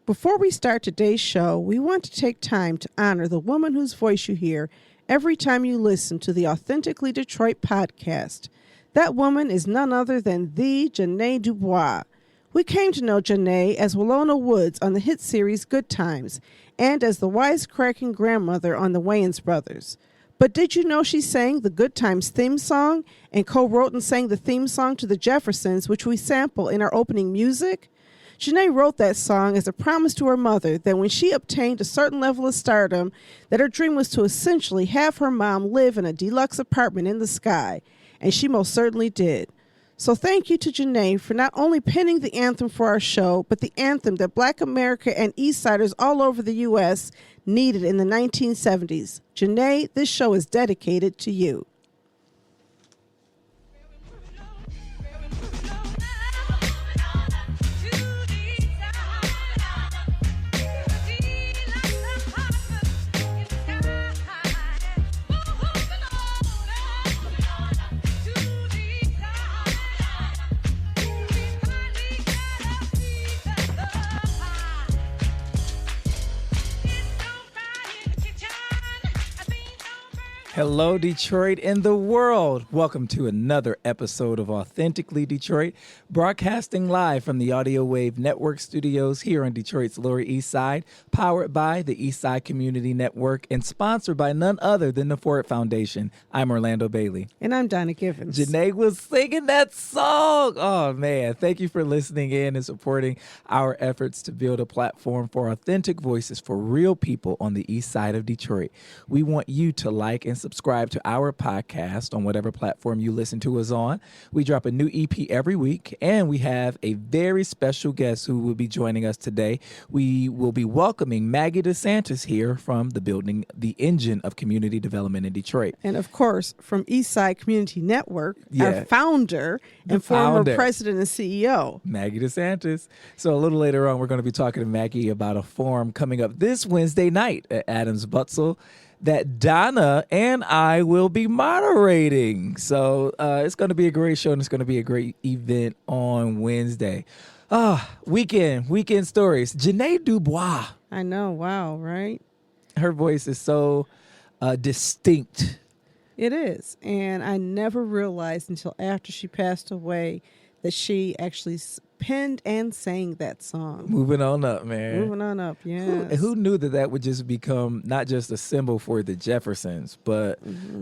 Before we start today's show, we want to take time to honor the woman whose voice you hear every time you listen to the Authentically Detroit podcast. That woman is none other than the Janae Dubois. We came to know Janae as Willona Woods on the hit series Good Times and as the wisecracking grandmother on the Wayans Brothers. But did you know she sang the Good Times theme song and co-wrote and sang the theme song to the Jeffersons, which we sample in our opening music? Janae wrote that song as a promise to her mother that when she obtained a certain level of stardom, that her dream was to essentially have her mom live in a deluxe apartment in the sky, and she most certainly did. So thank you to Janae for not only penning the anthem for our show, but the anthem that Black America and Eastsiders all over the U.S. needed in the 1970s. Janae, this show is dedicated to you. Hello, Detroit and the world. Welcome to another episode of Authentically Detroit, broadcasting live from the Audio Wave Network studios here on Detroit's Lower East Side, powered by the East Side Community Network and sponsored by none other than the Ford Foundation. I'm Orlando Bailey. And I'm Donna Givens. Janae was singing that song. Oh, man. Thank you for listening in and supporting our efforts to build a platform for authentic voices for real people on the East Side of Detroit. We want you to like and subscribe to our podcast on whatever platform you listen to us on. We drop a new EP every week, and we have a very special guest who will be joining us today. We will be welcoming Maggie DeSantis here from the building, the engine of community development in Detroit. And of course, from Eastside Community Network, our founder and former president and CEO. Maggie DeSantis. So a little later on, we're going to be talking to Maggie about a forum coming up this Wednesday night at Adams Butzel that Donna and I will be moderating. So it's going to be a great show, and it's going to be a great event on Wednesday. Weekend stories. Janae Dubois. I know. Wow, right? Her voice is so distinct. It is. And I never realized until after she passed away that she actually penned and sang that song. Moving on up, man. Moving on up, yeah. Who knew that would just become not just a symbol for the Jeffersons, but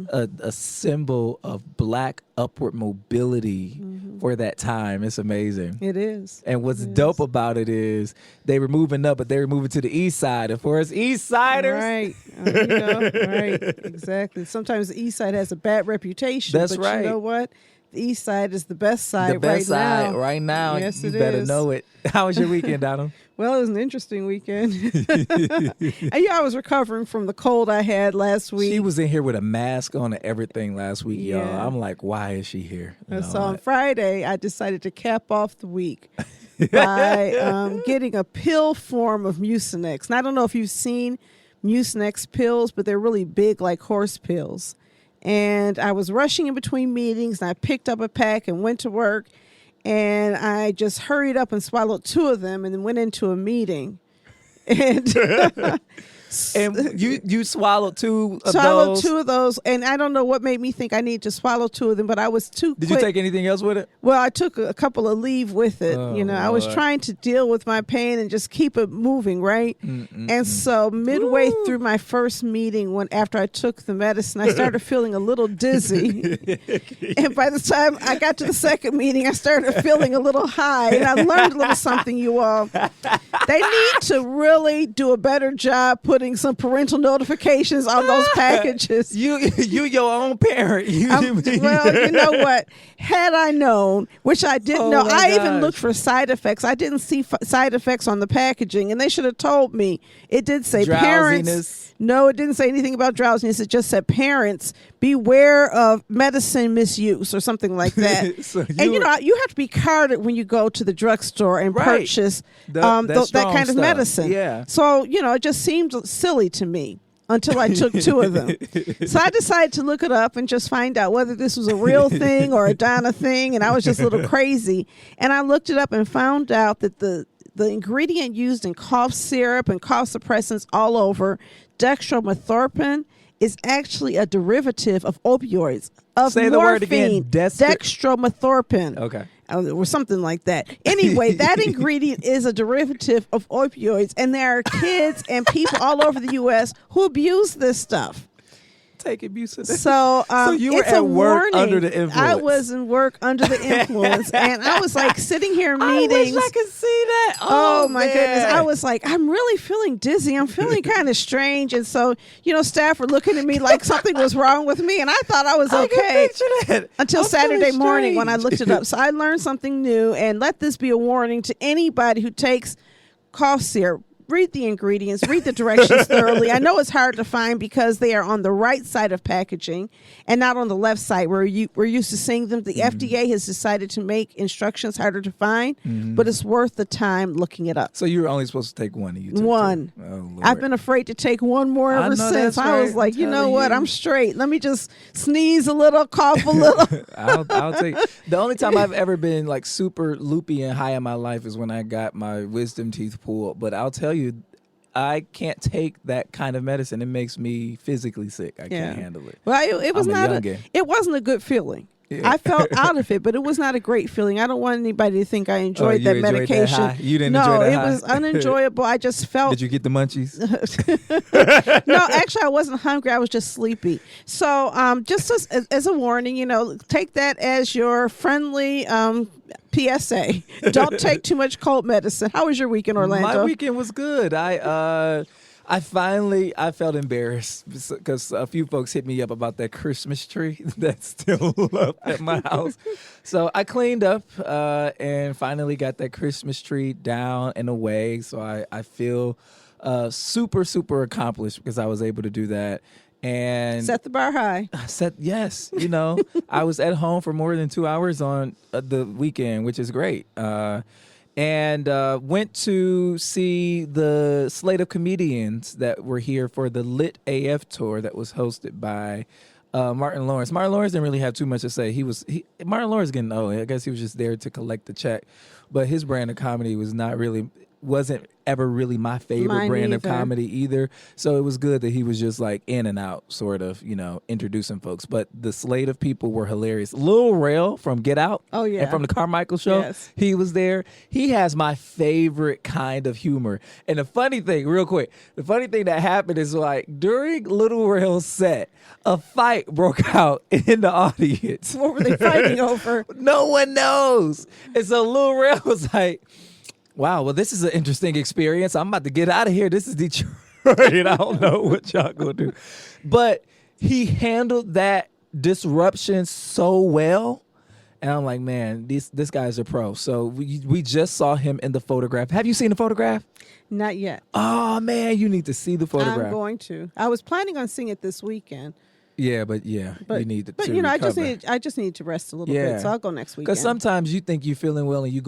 a symbol of Black upward mobility for that time. It's amazing. It is. And what's dope about it is they were moving up, but they were moving to the East Side. And for us East Siders. Right. Right. Exactly. Sometimes the East Side has a bad reputation. That's but right. You know what? The East Side is the best side the best right side now. Right now. Yes, you it better is. know it. How was your weekend, Donald? Well, it was an interesting weekend. I was recovering from the cold I had last week. She was in here with a mask on and everything last week, Yeah. y'all. I'm like, why is she here? So on Friday, I decided to cap off the week by getting a pill form of Mucinex. And I don't know if you've seen Mucinex pills, but they're really big, like horse pills. And I was rushing in between meetings, and I picked up a pack and went to work. And I just hurried up and swallowed 2 of them and then went into a meeting. And And you swallowed 2 of swallowed those? 2 of those, and I don't know what made me think I need to swallow 2 of them, but I was too quick. Did you take anything else with it? Well, I took a couple of leave with it. Oh, I was Lord. trying to deal with my pain and just keep it moving, right? And so midway through my first meeting, after I took the medicine, I started feeling a little dizzy. And by the time I got to the second meeting, I started feeling a little high. And I learned a little something, you all. They need to really do a better job putting some parental notifications on those packages. You your own parent. Well, you know what? Had I known, which I didn't know, I even looked for side effects. I didn't see side effects on the packaging, and they should have told me. It did say Drowsiness. parents. No, it didn't say anything about drowsiness. It just said parents beware of medicine misuse or something like that. So you have to be carded when you go to the drugstore and purchase that kind of medicine. Yeah. So, it just seemed silly to me until I took 2 of them. So I decided to look it up and just find out whether this was a real thing or a Donna thing. And I was just a little crazy. And I looked it up and found out that the the ingredient used in cough syrup and cough suppressants all over, dextromethorphan, is actually a derivative of opioids. Say the word again. Dextromethorphan. Okay. Or something like that. Anyway, that ingredient is a derivative of opioids, and there are kids and people all over the U.S. who abuse this stuff. Take abuse of So you were it's at a work warning. under the influence. I was in work under the influence, and I was like sitting here in meetings. I wish I could see that. Oh my man. goodness. I was like, I'm really feeling dizzy. I'm feeling kind of strange. And so, staff were looking at me like something was wrong with me. And I thought I was I okay can picture that. until I'm Saturday feeling morning when I strange. looked it up. So I learned something new. And let this be a warning to anybody who takes cough syrup. Read the ingredients, read the directions thoroughly. I know it's hard to find because they are on the right side of packaging and not on the left side where we're used to seeing them. The FDA has decided to make instructions harder to find, but it's worth the time looking it up. So you were only supposed to take one, and you took One. two. Oh, Lord. I've been afraid to take one more I ever know since. that's I was right. like, I'm you know telling what? you. I'm straight. Let me just sneeze a little, cough a little. I'll take. The only time I've ever been like super loopy and high in my life is when I got my wisdom teeth pulled. But I'll tell you, I can't take that kind of medicine. It makes me physically sick. I can't handle it. Well, it was I'm a not. youngin'. It wasn't a good feeling. Yeah. I felt out of it, but it was not a great feeling. I don't want anybody to think I enjoyed you that enjoyed that medication. high? You didn't no, enjoy that it high? was unenjoyable. I just felt. Did you get the munchies? No, actually, I wasn't hungry. I was just sleepy. So, just as a warning, take that as your friendly PSA. Don't take too much cold medicine. How was your weekend, Orlando? My weekend was good. I felt embarrassed because a few folks hit me up about that Christmas tree that's still up at my house. So I cleaned up and finally got that Christmas tree down and away. So I feel super, super accomplished because I was able to do that. And Set the bar high. Yes. I was at home for more than 2 hours on the weekend, which is great. And went to see the slate of comedians that were here for the Lit AF tour that was hosted by Martin Lawrence. Martin Lawrence didn't really have too much to say. Martin Lawrence getting old. I guess he was just there to collect the check. But his brand of comedy wasn't ever really my favorite Mine brand of either. comedy either. So it was good that he was just like in and out, sort of, introducing folks. But the slate of people were hilarious. Lil Rel from Get Out. Oh, yeah. And from the Carmichael Show. Yes. He was there. He has my favorite kind of humor. And the funny thing that happened is like during Lil Rel's set, a fight broke out in the audience. What were they fighting over? No one knows. And so Lil Rel was like, wow, well, this is an interesting experience. I'm about to get out of here. This is Detroit. I don't know what y'all gonna do. But he handled that disruption so well. And I'm like, man, this guy's a pro. So we just saw him in the photograph. Have you seen the photograph? Not yet. Oh, man, you need to see the photograph. I'm going to. I was planning on seeing it this weekend. Yeah, but you need to. But to I recover. just need to rest a little Yeah. bit. So I'll go next weekend. Because sometimes you think you're feeling well and you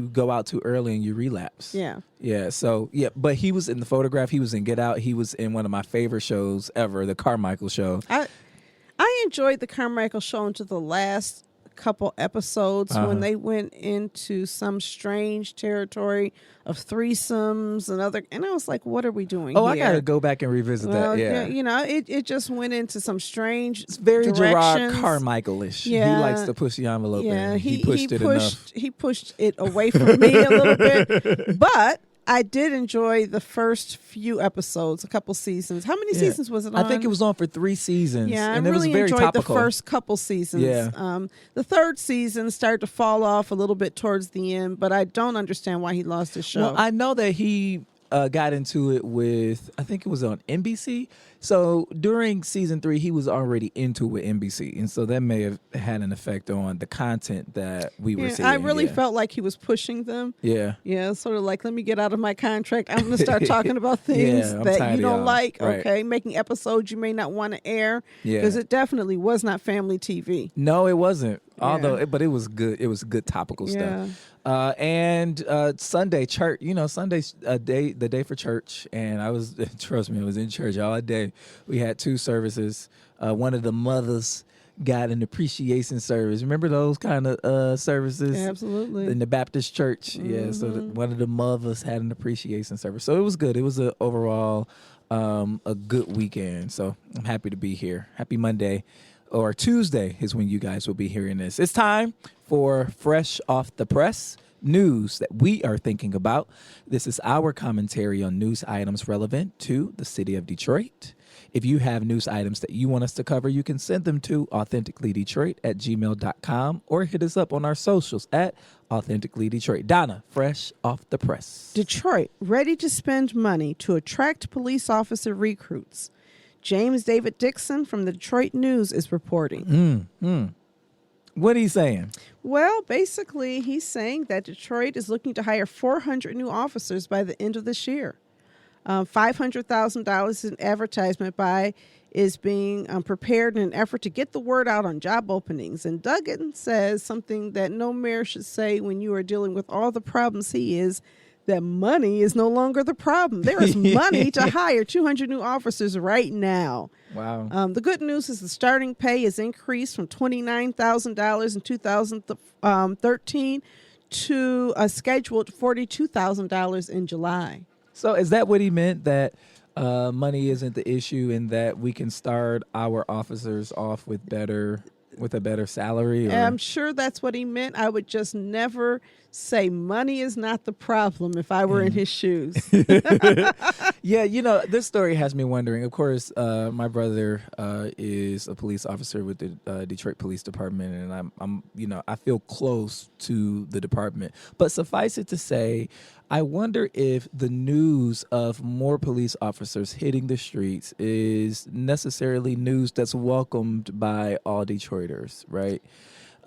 go out too early and you relapse. Yeah. Yeah. So but he was in the photograph. He was in Get Out. He was in one of my favorite shows ever, the Carmichael Show. I enjoyed the Carmichael Show until the last couple episodes when they went into some strange territory of threesomes and I was like, what are we doing here? I gotta go back and revisit that. Yeah. It just went into some strange It's very Gerard directions. Carmichael-ish. Yeah. He likes to push the envelope. Yeah, and he pushed it enough. He pushed it away from me a little bit, but I did enjoy the first few episodes, a couple seasons. How many seasons was it on? I think it was on for 3 seasons. Yeah, and I it really was very enjoyed topical. the first couple seasons. Yeah. The third season started to fall off a little bit towards the end, but I don't understand why he lost his show. Well, I know that he got into it with, I think it was on NBC. So during season 3, he was already into it with NBC. And so that may have had an effect on the content that we were seeing. I really felt like he was pushing them. Yeah. Yeah, sort of like, let me get out of my contract. I'm going to start talking about things I'm that tired you of don't y'all. like. Right. Okay, making episodes you may not want to air. Yeah. Because it definitely was not family TV. No, it wasn't. Yeah. But it was good. It was good topical Yeah. stuff. And Sunday church, Sunday's the day for church, and I was in church all day. We had 2 services. One of the mothers got an appreciation service. Remember those kind of services? Absolutely. In the Baptist church. Yeah, so one of the mothers had an appreciation service. So it was good. It was a overall a good weekend. So I'm happy to be here. Happy Monday. Or Tuesday is when you guys will be hearing this. It's time for Fresh Off the Press news that we are thinking about. This is our commentary on news items relevant to the city of Detroit. If you have news items that you want us to cover, you can send them to authenticallydetroit@gmail.com or hit us up on our socials at authenticallydetroit. Donna, Fresh Off the Press. Detroit, ready to spend money to attract police officer recruits. James David Dixon from the Detroit News is reporting. What are you saying? Well, basically, he's saying that Detroit is looking to hire 400 new officers by the end of this year. $500,000 in advertisement buy is being prepared in an effort to get the word out on job openings. And Duggan says something that no mayor should say when you are dealing with all the problems he is, that money is no longer the problem. There is money to hire 200 new officers right now. Wow. The good news is the starting pay is increased from $29,000 in 2013 to a scheduled $42,000 in July. So is that what he meant, that money isn't the issue and that we can start our officers off with a better salary? Or? I'm sure that's what he meant. I would just never say money is not the problem if I were in his shoes. Yeah, this story has me wondering. Of course, my brother is a police officer with the Detroit Police Department, and I feel close to the department. But suffice it to say, I wonder if the news of more police officers hitting the streets is necessarily news that's welcomed by all Detroiters, right?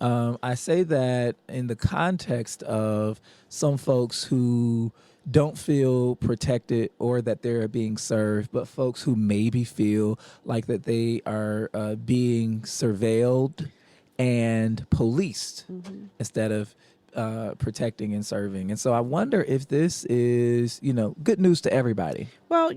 I say that in the context of some folks who don't feel protected or that they're being served, but folks who maybe feel like that they are being surveilled and policed instead of protecting and serving. And so I wonder if this is, good news to everybody. Well,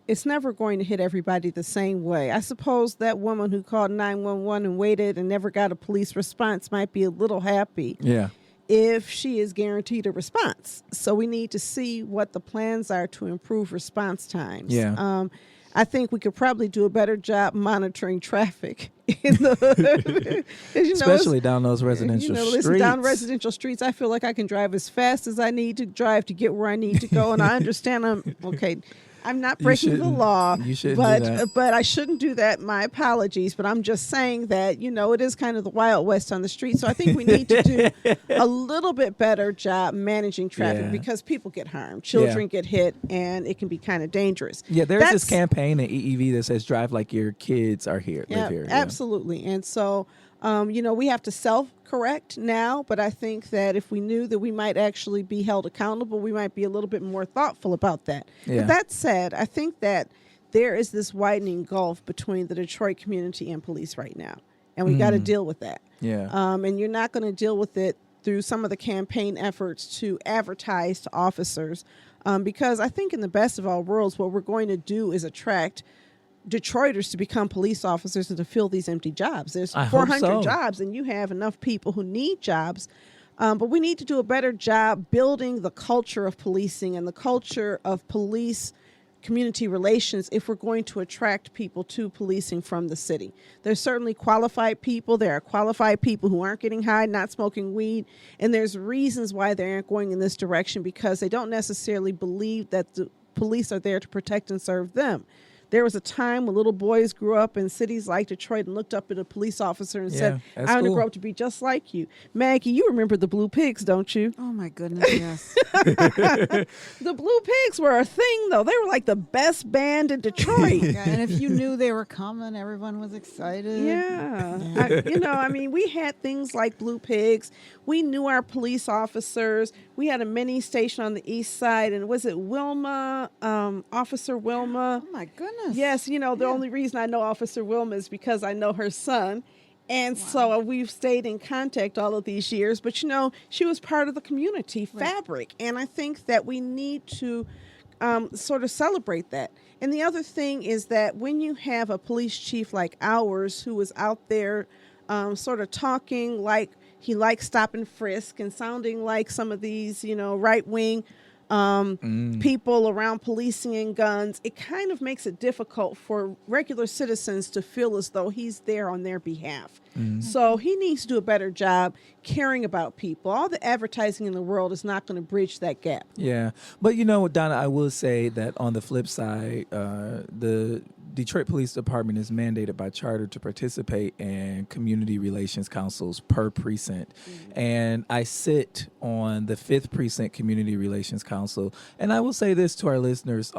it's never going to hit everybody the same way. I suppose that woman who called 911 and waited and never got a police response might be a little happy. Yeah. If she is guaranteed a response. So we need to see what the plans are to improve response times. Yeah. I think we could probably do a better job monitoring traffic in the especially down those residential streets. Down residential streets, I feel like I can drive as fast as I need to drive to get where I need to go, and I understand I'm not breaking the law, you shouldn't do that. But I shouldn't do that. My apologies, but I'm just saying that, it is kind of the Wild West on the street. So I think we need to do a little bit better job managing traffic because people get harmed, children get hit, and it can be kind of dangerous. Yeah, there's this campaign at EEV that says drive like your kids are here, live here. Absolutely. And so, we have to self-correct now, but I think that if we knew that we might actually be held accountable, we might be a little bit more thoughtful about that. Yeah. But that said, I think that there is this widening gulf between the Detroit community and police right now, and we got to deal with that. Yeah. And you're not going to deal with it through some of the campaign efforts to advertise to officers, because I think in the best of all worlds, what we're going to do is attract Detroiters to become police officers and to fill these empty jobs. There's 400 jobs, and you have enough people who need jobs. But we need to do a better job building the culture of policing and the culture of police community relations if we're going to attract people to policing from the city. There's certainly qualified people. There are qualified people who aren't getting high, not smoking weed. And there's reasons why they aren't going in this direction, because they don't necessarily believe that the police are there to protect and serve them. There was a time when little boys grew up in cities like Detroit and looked up at a police officer and said, I want to grow up to be just like you. Maggie, you remember the Blue Pigs, don't you? Oh, my goodness, yes. The Blue Pigs were a thing, though. They were like the best band in Detroit. Yeah, and if you knew they were coming, everyone was excited. Yeah. We had things like Blue Pigs. We knew our police officers. We had a mini station on the east side, and was it Wilma, Officer Wilma? Oh, my goodness. Yes, the only reason I know Officer Wilma is because I know her son. And so we've stayed in contact all of these years. But, she was part of the community fabric. And I think that we need to sort of celebrate that. And the other thing is that when you have a police chief like ours who is out there sort of talking like he likes stop and frisk and sounding like some of these, right-wing people around policing and guns, it kind of makes it difficult for regular citizens to feel as though he's there on their behalf. So he needs to do a better job caring about people. All the advertising in the world is not going to bridge that gap. Yeah. But Donna, I will say that on the flip side, the Detroit Police Department is mandated by charter to participate in community relations councils per precinct. And I sit on the 5th Precinct Community Relations Council. And I will say this to our listeners,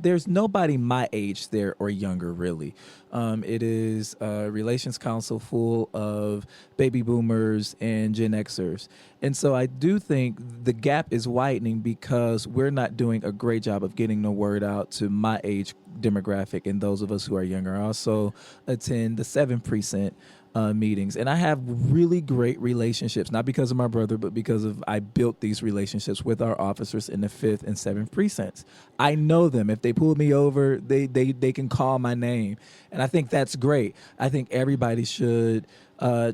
there's nobody my age there or younger, really. It is a relations council full of baby boomers and Gen Xers. And so I do think the gap is widening because we're not doing a great job of getting the word out to my age demographic and those of us who are younger. I also attend the 7th Precinct meetings, and I have really great relationships, not because of my brother, but because of I built these relationships with our officers in the 5th and 7th precincts. I know them. If they pull me over, they can call my name, and I think that's great. I think everybody should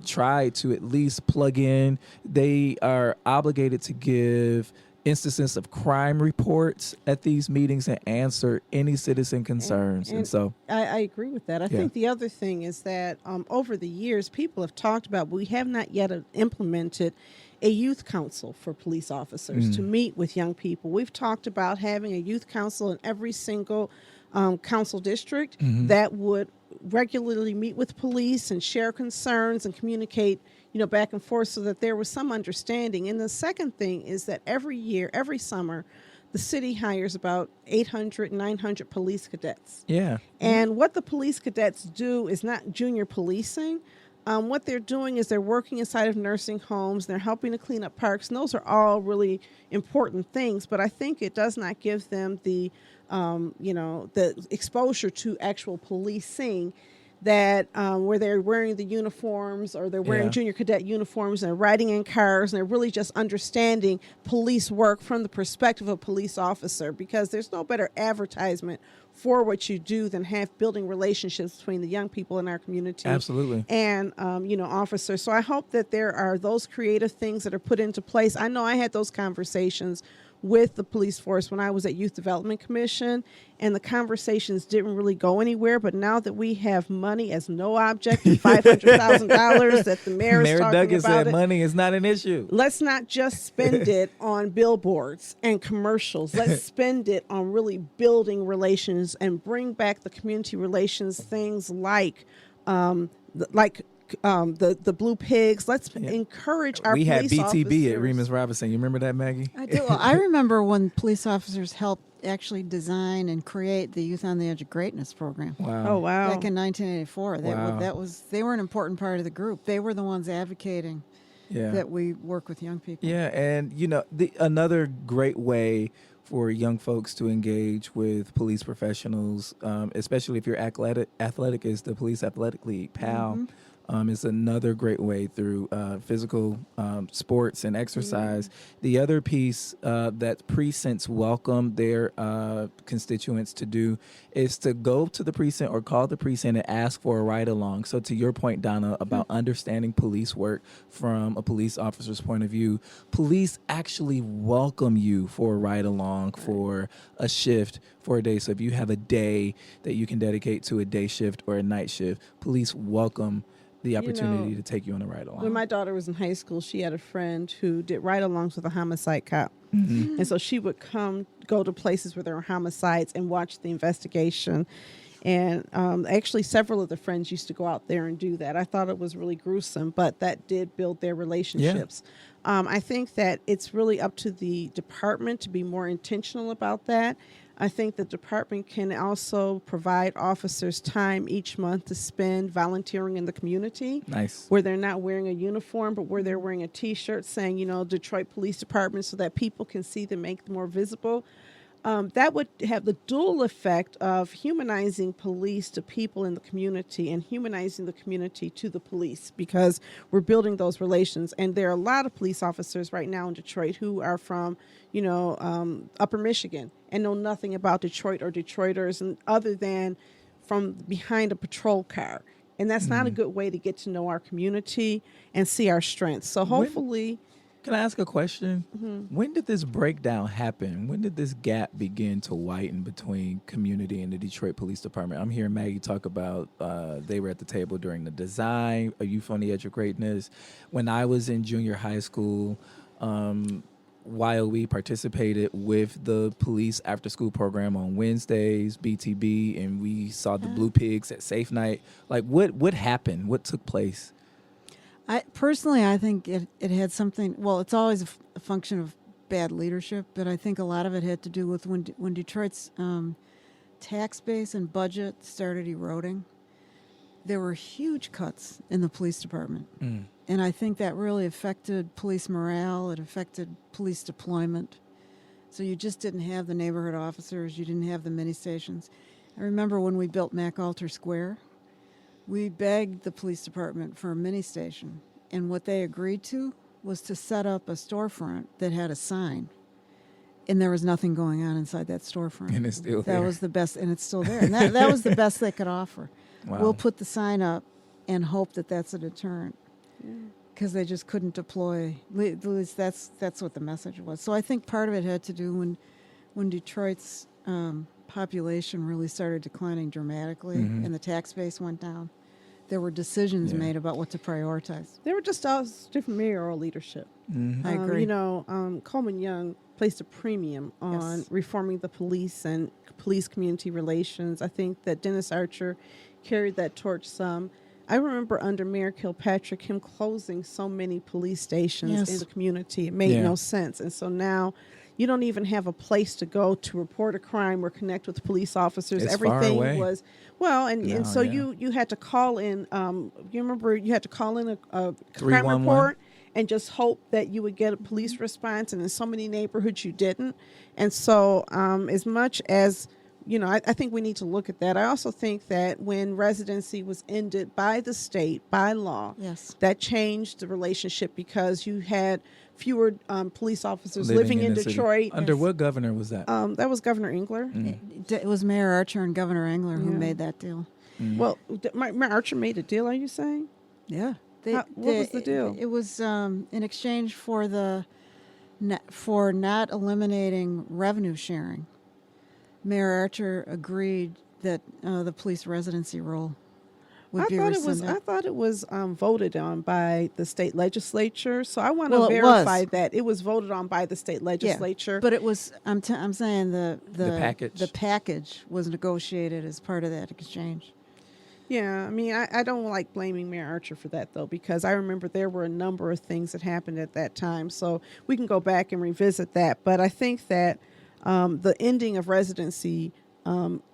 try to at least plug in. They are obligated to give instances of crime reports at these meetings and answer any citizen concerns. And so I agree with that. I think the other thing is that over the years, people have talked about, but we have not yet implemented a youth council for police officers to meet with young people. We've talked about having a youth council in every single council district that would regularly meet with police and share concerns and communicate back and forth so that there was some understanding. And the second thing is that every summer, the city hires about 800, 900 police cadets. Yeah. And what the police cadets do is not junior policing. What they're doing is they're working inside of nursing homes. They're helping to clean up parks. And those are all really important things. But I think it does not give them the exposure to actual policing that where they're wearing the uniforms or they're wearing junior cadet uniforms and they're riding in cars and they're really just understanding police work from the perspective of a police officer, because there's no better advertisement for what you do than building relationships between the young people in our community. Absolutely. And, officers. So I hope that there are those creative things that are put into place. I know I had those conversations with the police force when I was at Youth Development Commission, and the conversations didn't really go anywhere. But now that we have money as no object, and $500,000 that the mayor is talking Duggan about, said money is not an issue. Let's not just spend it on billboards and commercials. Let's spend it on really building relations and bring back the community relations things like the Blue Pigs. Let's encourage our police officers. We had BTB at Remus Robinson. You remember that, Maggie? I do. I remember when police officers helped actually design and create the Youth on the Edge of Greatness program. Wow. Oh, wow. Back in 1984. They were an important part of the group. They were the ones advocating that we work with young people. Yeah, and another great way for young folks to engage with police professionals, especially if you're athletic, is the Police Athletic League, PAL. Is another great way through physical sports and exercise. The other piece that precincts welcome their constituents to do is to go to the precinct or call the precinct and ask for a ride-along. So to your point, Donna, about understanding police work from a police officer's point of view, police actually welcome you for a ride-along, for a shift, for a day. So if you have a day that you can dedicate to a day shift or a night shift, police welcome the opportunity to take you on a ride-along. When my daughter was in high school, she had a friend who did ride-alongs with a homicide cop. And so she would go to places where there were homicides and watch the investigation. And actually several of the friends used to go out there and do that. I thought it was really gruesome, but that did build their relationships. I think that it's really up to the department to be more intentional about that. I think the department can also provide officers time each month to spend volunteering in the community. Nice. Where they're not wearing a uniform, but where they're wearing a T-shirt saying, Detroit Police Department, so that people can see them, make them more visible. that would have the dual effect of humanizing police to people in the community and humanizing the community to the police, because we're building those relations. And there are a lot of police officers right now in Detroit who are from, Upper Michigan and know nothing about Detroit or Detroiters, and other than from behind a patrol car. And that's not a good way to get to know our community and see our strengths. So hopefully... Can I ask a question? Mm-hmm. When did this breakdown happen? When did this gap begin to widen between community and the Detroit Police Department? I'm hearing Maggie talk about they were at the table during the design, A Youth on the Edge of Greatness. When I was in junior high school, while we participated with the police after-school program on Wednesdays, BTB, and we saw the Blue Pigs at Safe Night, like what happened? What took place? I think it had something. Well, it's always a function of bad leadership, but I think a lot of it had to do with when Detroit's tax base and budget started eroding. There were huge cuts in the police department, and I think that really affected police morale. It affected police deployment. So you just didn't have the neighborhood officers. You didn't have the mini stations. I remember when we built MacAlter Square. We begged the police department for a mini station, and what they agreed to was to set up a storefront that had a sign, and there was nothing going on inside that storefront. And it's still there. That was the best, and it's still there. And that was the best they could offer. Wow. We'll put the sign up and hope that that's a deterrent, because they just couldn't deploy. At least that's what the message was. So I think part of it had to do when Detroit's population really started declining dramatically, and the tax base went down. There were decisions made about what to prioritize. There were just all different mayoral leadership. I agree. Coleman Young placed a premium on reforming the police and police community relations. I think that Dennis Archer carried that torch some. I remember under Mayor Kilpatrick him closing so many police stations in the community. It made no sense. And so now you don't even have a place to go to report a crime or connect with police officers. It's Everything far away. was you had to call in. You remember you had to call in a crime report and just hope that you would get a police response. And in so many neighborhoods you didn't. And so as much as I think we need to look at that. I also think that when residency was ended by the state, by law, that changed the relationship, because you had fewer police officers living in Detroit. Under what governor was that? That was Governor Engler. It was Mayor Archer and Governor Engler who made that deal. Well, Mayor Archer made a deal, are you saying? Yeah. What was the deal? It was in exchange for not eliminating revenue sharing. Mayor Archer agreed that the police residency rule would be rescinded. I thought it was voted on by the state legislature. So I want to verify that it was voted on by the state legislature. Yeah, but it was. I'm saying the package. The package was negotiated as part of that exchange. Yeah, I mean, I don't like blaming Mayor Archer for that, though, because I remember there were a number of things that happened at that time. So we can go back and revisit that. But I think that the ending of residency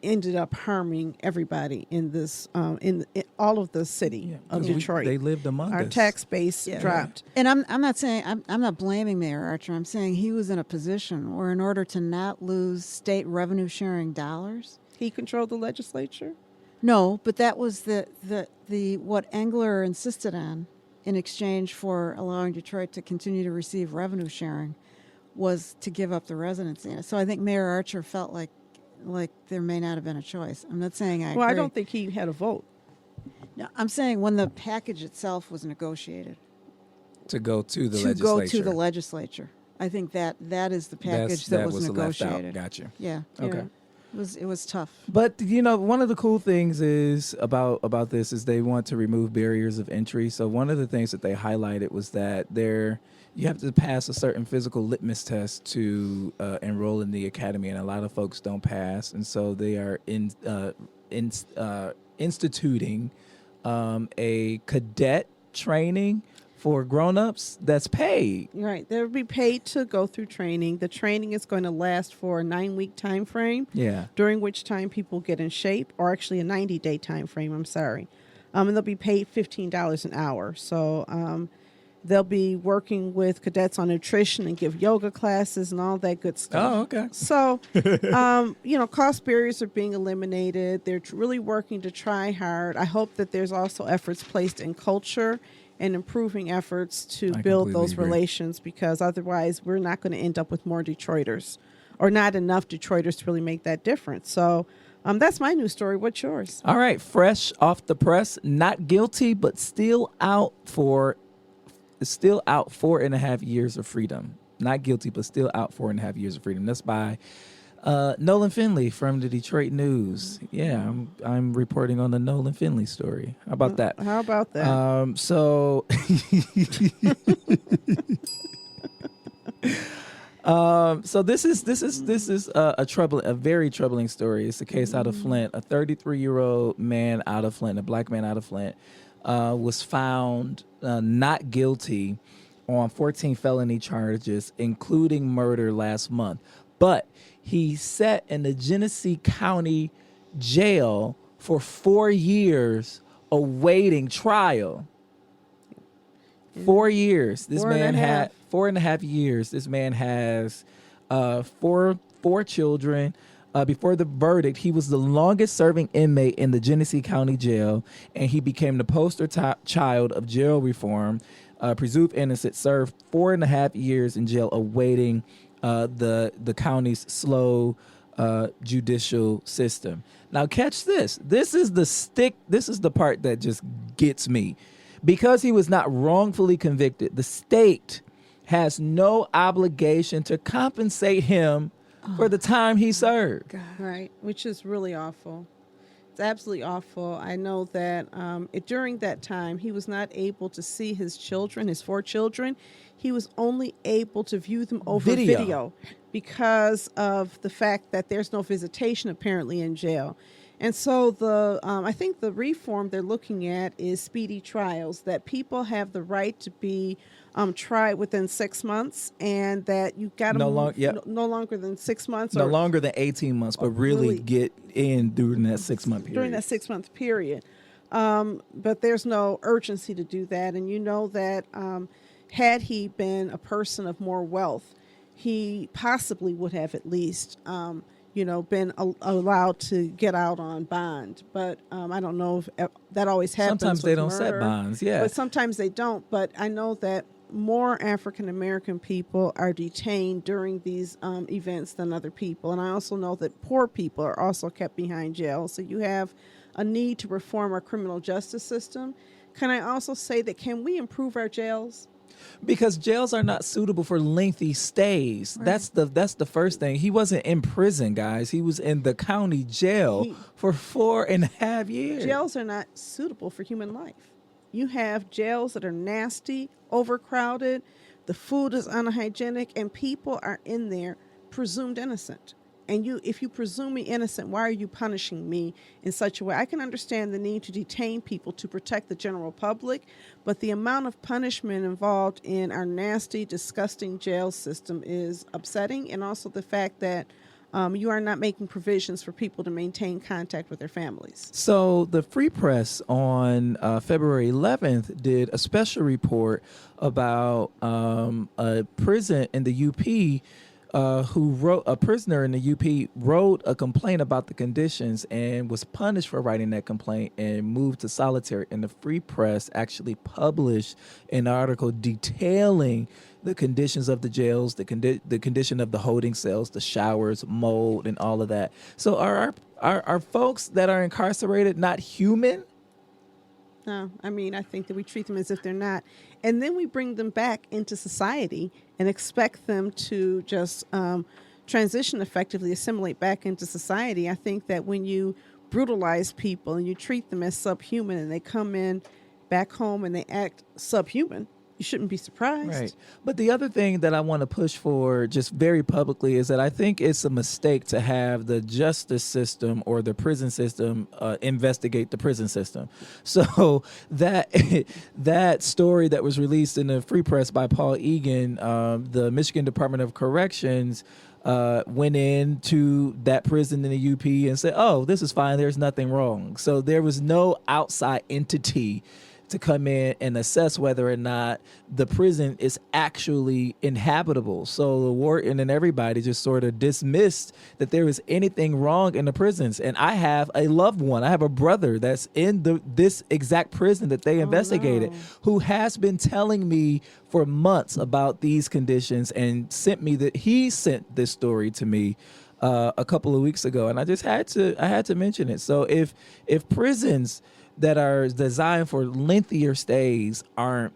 ended up harming everybody in this, in all of the city of Detroit. They lived among us. Our tax base dropped. And I'm not saying, I'm not blaming Mayor Archer. I'm saying he was in a position where in order to not lose state revenue sharing dollars. He controlled the legislature? No, but that was the what Engler insisted on in exchange for allowing Detroit to continue to receive revenue sharing was to give up the residency. So I think Mayor Archer felt like there may not have been a choice. I'm not saying I agree. Well, I don't think he had a vote. No, I'm saying when the package itself was negotiated. To go to the legislature. To go to the legislature. I think that is the package that was negotiated. Left out. Gotcha. Yeah. Okay. Yeah. It was tough. But, one of the cool things is about this is they want to remove barriers of entry. So one of the things that they highlighted was that you have to pass a certain physical litmus test to enroll in the academy, and a lot of folks don't pass. And so they are instituting a cadet training for grown-ups that's paid. Right. They'll be paid to go through training. The training is going to last for a 9-week time frame. Yeah. During which time people get in shape, or actually a 90-day time frame, I'm sorry. And they'll be paid $15 an hour. So They'll be working with cadets on nutrition and give yoga classes and all that good stuff. Oh, okay. So, cost barriers are being eliminated. They're really working to try hard. I hope that there's also efforts placed in culture and improving efforts to build completely those agree. relations, because otherwise we're not going to end up with more Detroiters, or not enough Detroiters to really make that difference. So that's my news story. What's yours? All right, fresh off the press, not guilty, but still out 4.5 years of freedom. Not guilty, but still out 4.5 years of freedom. That's by Nolan Finley from the Detroit News. Yeah, I'm reporting on the Nolan Finley story. How about that? How about that? So this is a very troubling story. It's a case out of Flint. A 33-year-old man out of Flint, a black man out of Flint, was found not guilty on 14 felony charges, including murder, last month. But he sat in the Genesee County Jail for 4 years awaiting trial. 4 years. This man had 4.5 years. This man has four children. Before the verdict, he was the longest serving inmate in the Genesee County Jail, and he became the poster child of jail reform. Presumed innocent, served 4.5 years in jail awaiting the county's slow judicial system. Now catch this. This is the part that just gets me. Because he was not wrongfully convicted, the state has no obligation to compensate him for the time he served. Right, which is really awful. It's absolutely awful. I know that during that time, he was not able to see his children, his 4 children. He was only able to view them over video because of the fact that there's no visitation apparently in jail. And so I think the reform they're looking at is speedy trials, that people have the right to be tried within 6 months, and that you got to no longer than 6 months. No longer than 18 months, but really get in during that 6-month period. During that 6-month period. But there's no urgency to do that. And you know that had he been a person of more wealth, he possibly would have at least been allowed to get out on bond. But I don't know if that always happens. Sometimes they don't set bonds, yeah. But sometimes they don't. But I know that more African-American people are detained during these events than other people. And I also know that poor people are also kept behind jail. So you have a need to reform our criminal justice system. Can I also say that can we improve our jails? Because jails are not suitable for lengthy stays. Right. That's the first thing. He wasn't in prison, guys. He was in the county jail for 4.5 years. Jails are not suitable for human life. You have jails that are nasty, overcrowded, the food is unhygienic, and people are in there presumed innocent. And if you presume me innocent, why are you punishing me in such a way? I can understand the need to detain people to protect the general public, but the amount of punishment involved in our nasty, disgusting jail system is upsetting, and also the fact that you are not making provisions for people to maintain contact with their families. So the Free Press on February 11th did a special report about a prison in the UP a prisoner in the UP wrote a complaint about the conditions and was punished for writing that complaint and moved to solitary. And the Free Press actually published an article detailing the conditions of the jails, the condition of the holding cells, the showers, mold, and all of that. So are folks that are incarcerated not human? No, I mean, I think that we treat them as if they're not. And then we bring them back into society and expect them to just transition effectively, assimilate back into society. I think that when you brutalize people and you treat them as subhuman and they come in back home and they act subhuman, you shouldn't be surprised. Right. But the other thing that I want to push for just very publicly is that I think it's a mistake to have the justice system or the prison system investigate the prison system. So that story that was released in the Free Press by Paul Egan, the Michigan Department of Corrections, went into that prison in the UP and said, oh, this is fine. There's nothing wrong. So there was no outside entity to come in and assess whether or not the prison is actually inhabitable. So the warden and everybody just sort of dismissed that there was anything wrong in the prisons. And I have a loved one. I have a brother that's in this exact prison that they investigated, who has been telling me for months about these conditions and he sent this story to me a couple of weeks ago, and I just had to mention it. So if prisons that are designed for lengthier stays aren't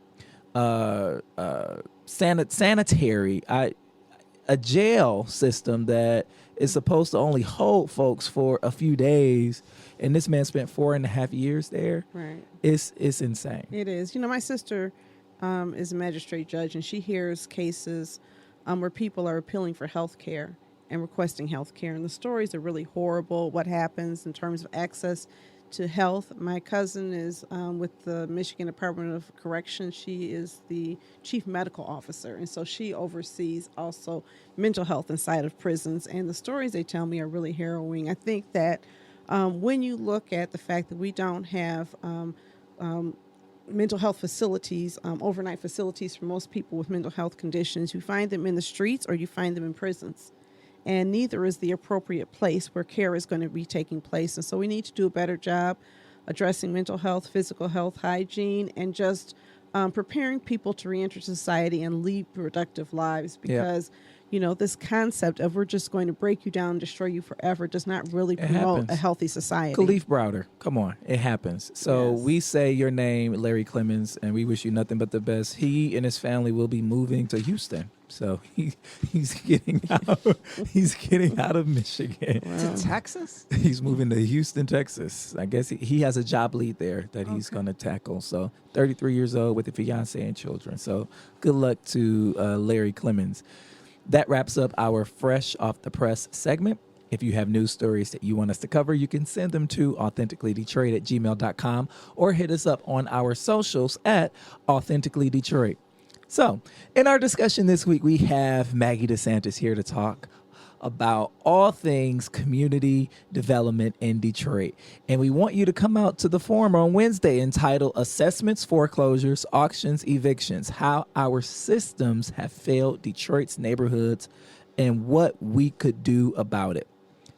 sanitary, a jail system that is supposed to only hold folks for a few days, and this man spent 4.5 years there. Right. It's insane. It is. My sister is a magistrate judge, and she hears cases where people are appealing for health care and requesting health care. And the stories are really horrible, what happens in terms of access to health. My cousin is with the Michigan Department of Corrections. She is the chief medical officer, and so she oversees also mental health inside of prisons. And the stories they tell me are really harrowing. I think that when you look at the fact that we don't have mental health facilities, overnight facilities for most people with mental health conditions, you find them in the streets or you find them in prisons. And neither is the appropriate place where care is going to be taking place. And so we need to do a better job addressing mental health, physical health, hygiene, and just preparing people to reenter society and lead productive lives. Because, this concept of we're just going to break you down and destroy you forever does not really promote a healthy society. Khalif Browder, come on, it happens. So Yes. we say your name, Larry Clemens, and we wish you nothing but the best. He and his family will be moving to Houston. So he's getting out. He's getting out of Michigan. To Texas? He's moving to Houston, Texas. I guess he has a job lead there that he's going to tackle. So 33 years old with a fiance and children. So good luck to Larry Clemens. That wraps up our Fresh Off the Press segment. If you have news stories that you want us to cover, you can send them to authenticallydetroit@gmail.com or hit us up on our socials at authenticallydetroit. So, in our discussion this week, we have Maggie DeSantis here to talk about all things community development in Detroit. And we want you to come out to the forum on Wednesday entitled Assessments, Foreclosures, Auctions, Evictions, How Our Systems Have Failed Detroit's Neighborhoods and What We Could Do About It.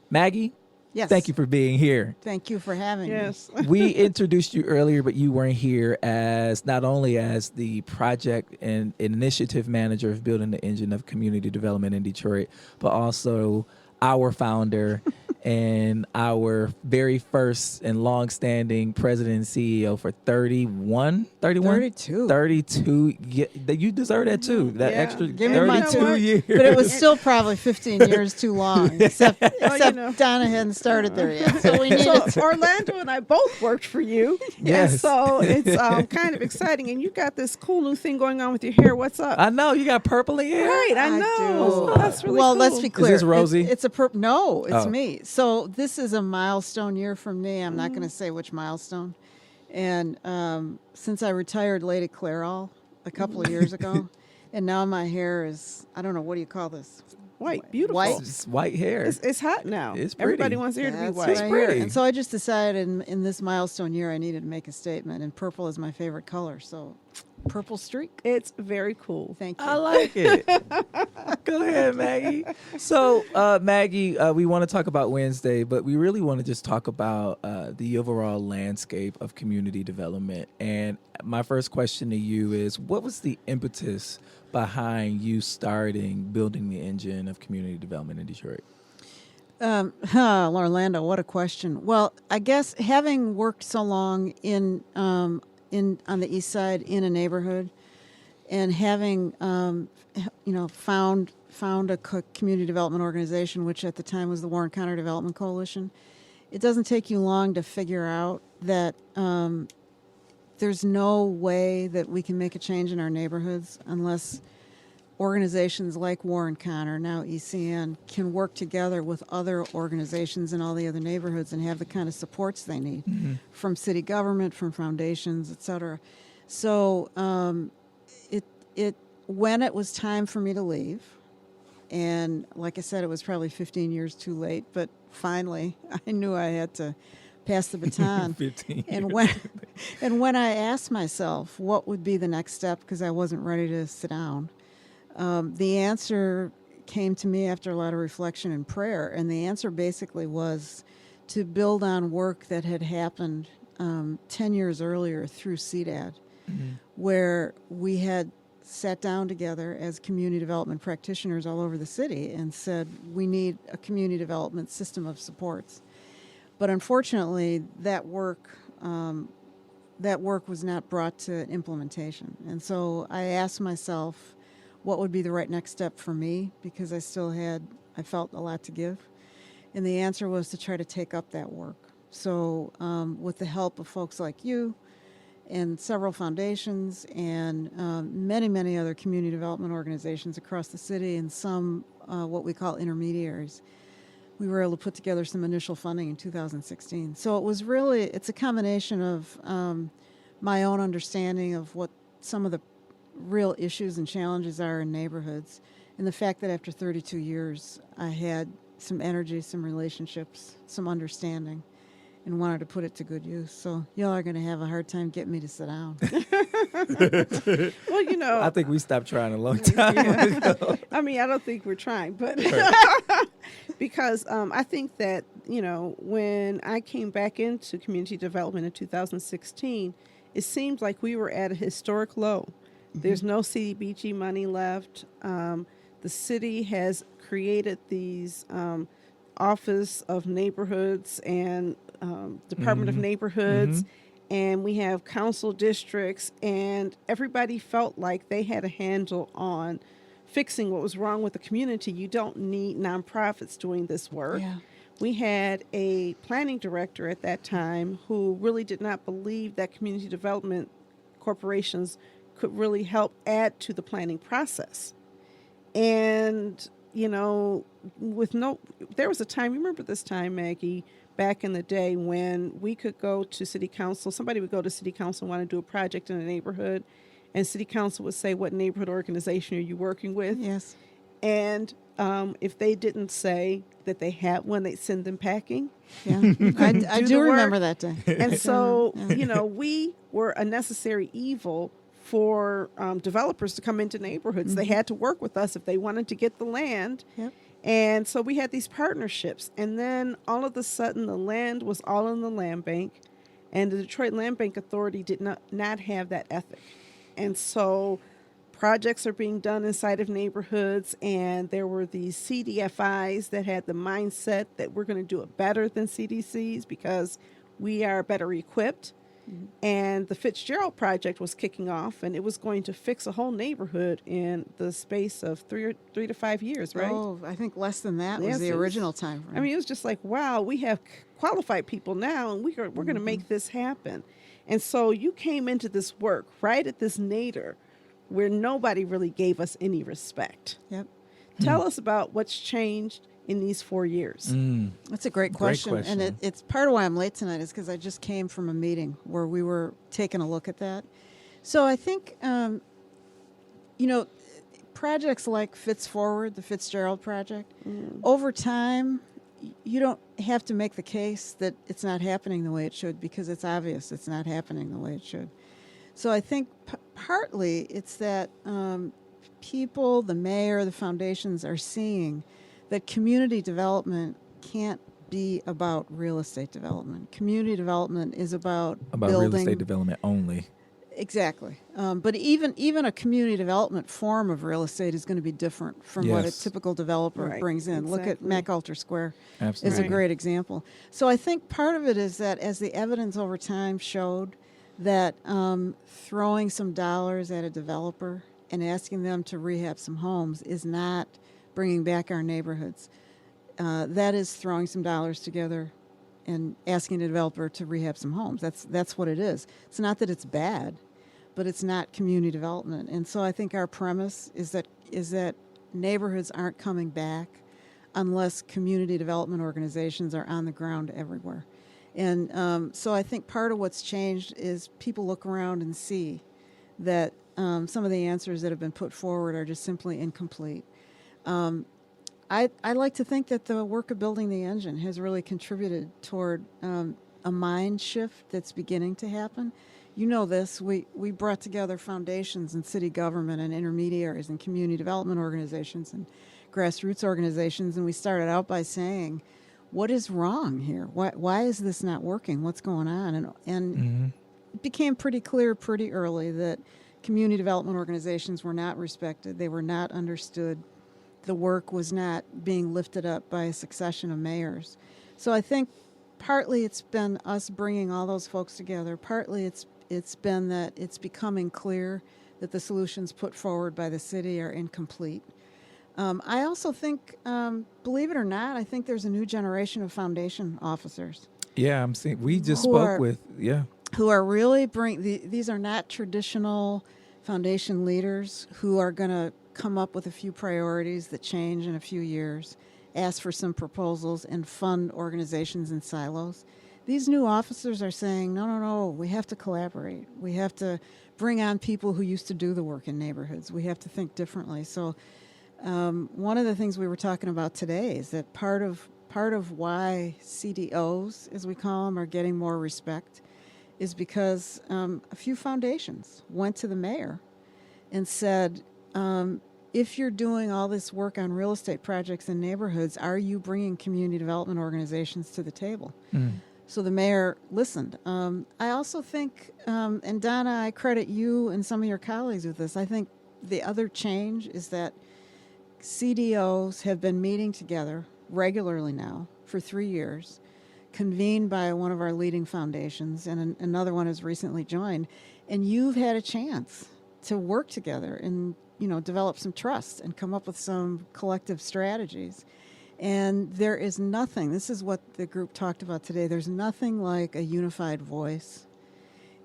Maggie, Yes. thank you for being here. Thank you for having me. Yes. We introduced you earlier, but you weren't here as not only as the project and initiative manager of building the engine of community development in Detroit, but also our founder and our very first and long-standing president and CEO for 32. You deserve that too. That Yeah. extra Give me my 32 years. But it was still probably 15 years too long, except Donna hadn't started there yet. So we needed So Orlando and I both worked for you. Yes. And so it's kind of exciting. And you got this cool new thing going on with your hair. What's up? I know you got purple hair. Right, I I know. do. That's really well, cool. let's be clear. this Rosie? It's no, it's Oh. me. So this is a milestone year for me. I'm not going to say which milestone. And since I retired late at Clairol a couple of years ago, and now my hair is, I don't know, what do you call this? White, beautiful. White. It's white hair. It's hot now. It's pretty. Everybody wants their hair to be That's white. what I pretty. hear. And so I just decided in this milestone year I needed to make a statement, and purple is my favorite color. So purple streak. It's very cool. Thank you. I like it. Go ahead, Maggie. So, Maggie, we want to talk about Wednesday, but we really want to just talk about the overall landscape of community development. And my first question to you is, what was the impetus behind you starting building the engine of community development in Detroit? Orlando, what a question. Well, I guess having worked so long on the east side in a neighborhood, and having found a community development organization, which at the time was the Warren County Development Coalition, it doesn't take you long to figure out that there's no way that we can make a change in our neighborhoods unless organizations like Warren Connor, now ECN, can work together with other organizations in all the other neighborhoods and have the kind of supports they need from city government, from foundations, et cetera. So when it was time for me to leave, and like I said, it was probably 15 years too late, but finally I knew I had to pass the baton. 15 And years. when I asked myself what would be the next step, because I wasn't ready to sit down, the answer came to me after a lot of reflection and prayer. And the answer basically was to build on work that had happened 10 years earlier through CDAD, where we had sat down together as community development practitioners all over the city and said, we need a community development system of supports. But unfortunately, that work was not brought to implementation. And so I asked myself what would be the right next step for me, because I felt a lot to give. And the answer was to try to take up that work. So with the help of folks like you and several foundations and many, many other community development organizations across the city and some what we call intermediaries, we were able to put together some initial funding in 2016. So it's a combination of my own understanding of what some of the real issues and challenges are in neighborhoods, and the fact that after 32 years I had some energy, some relationships, some understanding, and wanted to put it to good use. So y'all are going to have a hard time getting me to sit down. Well, I think we stopped trying a long time ago. I mean, I don't think we're trying, but because I think that, when I came back into community development in 2016, it seems like we were at a historic low. There's no CDBG money left. The city has created these Office of Neighborhoods and Department of Neighborhoods, and we have council districts, and everybody felt like they had a handle on fixing what was wrong with the community. You don't need nonprofits doing this work. Yeah. We had a planning director at that time who really did not believe that community development corporations could really help add to the planning process. And, there was a time, you remember this time, Maggie, back in the day when we could go to city council, somebody would go to city council and want to do a project in a neighborhood, and city council would say, what neighborhood organization are you working with? Yes. And if they didn't say that they had one, they'd send them packing. Yeah. I do remember that day. And so, we were a necessary evil for developers to come into neighborhoods. They had to work with us if they wanted to get the land. Yep. And so we had these partnerships. And then all of a sudden, the land was all in the land bank. And the Detroit Land Bank Authority did not have that ethic. And so projects are being done inside of neighborhoods. And there were these CDFIs that had the mindset that we're going to do it better than CDCs because we are better equipped. And the Fitzgerald project was kicking off, and it was going to fix a whole neighborhood in the space of 3 to 5 years, right? Oh, I think less than that Yes, was the original time frame. I mean, it was just like, wow, we have qualified people now, and we're going to make this happen. And so you came into this work right at this nadir where nobody really gave us any respect. Yep. Tell us about what's changed in these 4 years. That's a great question. And it's part of why I'm late tonight is because I just came from a meeting where we were taking a look at that. So I think, projects like Fitz Forward, the Fitzgerald project, over time, you don't have to make the case that it's not happening the way it should because it's obvious it's not happening the way it should. So I think partly it's that people, the mayor, the foundations are seeing that community development can't be about real estate development. Community development is about building. Real estate development only. Exactly. But even a community development form of real estate is going to be different from what a typical developer brings in. Exactly. Look at MacAllister Square. Absolutely. Is a great example. So I think part of it is that as the evidence over time showed that throwing some dollars at a developer and asking them to rehab some homes is not bringing back our neighborhoods. That is throwing some dollars together and asking a developer to rehab some homes. That's what it is. It's not that it's bad, but it's not community development. And so I think our premise is that neighborhoods aren't coming back unless community development organizations are on the ground everywhere. And so I think part of what's changed is people look around and see that some of the answers that have been put forward are just simply incomplete. I like to think that the work of building the engine has really contributed toward a mind shift that's beginning to happen. You know this. We brought together foundations and city government and intermediaries and community development organizations and grassroots organizations, and we started out by saying, what is wrong here? Why is this not working? What's going on? And it became pretty clear pretty early that community development organizations were not respected. They were not understood. The work was not being lifted up by a succession of mayors. So I think partly it's been us bringing all those folks together. Partly it's been that it's becoming clear that the solutions put forward by the city are incomplete. I also think, believe it or not, I think there's a new generation of foundation officers. Yeah, I'm seeing. We just spoke with who are really these are not traditional foundation leaders who are going to come up with a few priorities that change in a few years, ask for some proposals, and fund organizations in silos. These new officers are saying, no, we have to collaborate. We have to bring on people who used to do the work in neighborhoods. We have to think differently. So one of the things we were talking about today is that part of why CDOs, as we call them, are getting more respect is because a few foundations went to the mayor and said, if you're doing all this work on real estate projects in neighborhoods, are you bringing community development organizations to the table? So the mayor listened. I also think, and Donna, I credit you and some of your colleagues with this, I think the other change is that CDOs have been meeting together regularly now for 3 years, convened by one of our leading foundations, and another one has recently joined, and you've had a chance to work together and develop some trust and come up with some collective strategies. And there is nothing, this is what the group talked about today, there's nothing like a unified voice,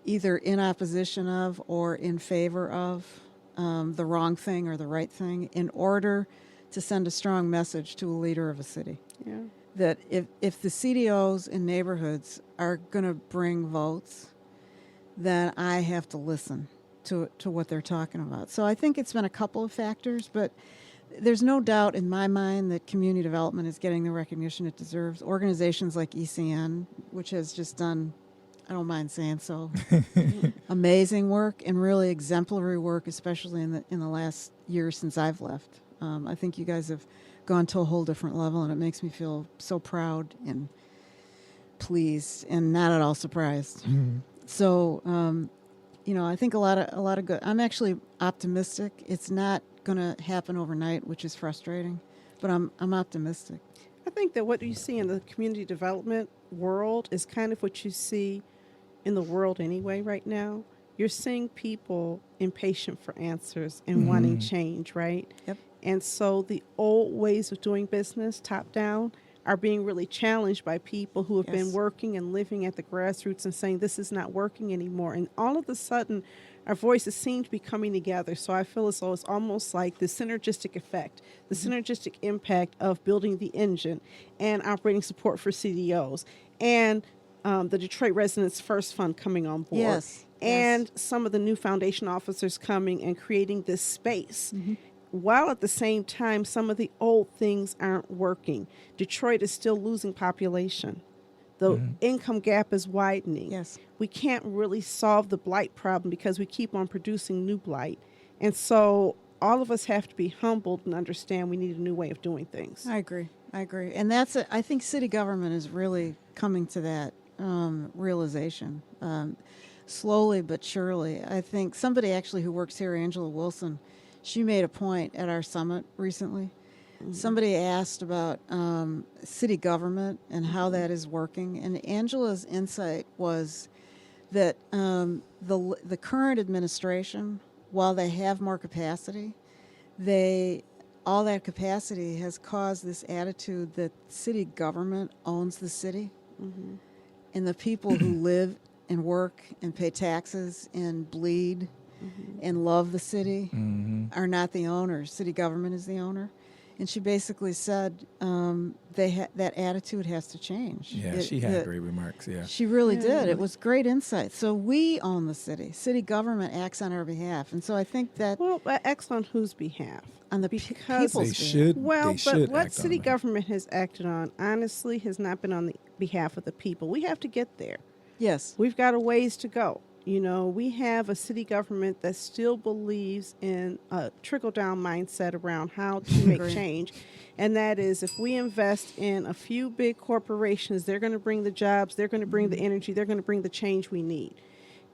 either in opposition of or in favor of the wrong thing or the right thing, in order to send a strong message to a leader of a city. Yeah. That if the CDOs in neighborhoods are going to bring votes, then I have to listen to what they're talking about. So I think it's been a couple of factors, but there's no doubt in my mind that community development is getting the recognition it deserves. Organizations like ECN, which has just done, I don't mind saying so, amazing work and really exemplary work, especially in the last year since I've left. I think you guys have gone to a whole different level, and it makes me feel so proud and pleased and not at all surprised. So, I think a lot of good. I'm actually optimistic. It's not going to happen overnight, which is frustrating, but I'm optimistic. I think that what you see in the community development world is kind of what you see in the world anyway right now. You're seeing people impatient for answers and wanting change, right? Yep. And so the old ways of doing business, top down, are being really challenged by people who have been working and living at the grassroots and saying this is not working anymore. And all of a sudden, our voices seem to be coming together. So I feel as though it's almost like the synergistic effect, the synergistic impact of building the engine and operating support for CDOs and the Detroit Residents First Fund coming on board. And some of the new foundation officers coming and creating this space. While at the same time, some of the old things aren't working. Detroit is still losing population. The income gap is widening. We can't really solve the blight problem because we keep on producing new blight. And so all of us have to be humbled and understand we need a new way of doing things. I agree. And I think city government is really coming to that realization. Slowly but surely. I think somebody actually who works here, Angela Wilson, she made a point at our summit recently. Somebody asked about city government and how that is working, and Angela's insight was that the current administration, while they have more capacity, all that capacity has caused this attitude that city government owns the city, and the people who live and work and pay taxes and bleed and love the city are not the owners. City government is the owner. And she basically said that attitude has to change. Yeah, she had great remarks. Yeah, she really did. It was great insight. So we own the city. City government acts on our behalf, and so I think that acts on whose behalf? On the because people's they should. Well, they should but what act city on that. government has acted on, honestly, has not been on the behalf of the people. We have to get there. Yes. We've got a ways to go. You know, we have a city government that still believes in a trickle-down mindset around how to make change. And that is, if we invest in a few big corporations, they're going to bring the jobs, they're going to bring the energy, they're going to bring the change we need.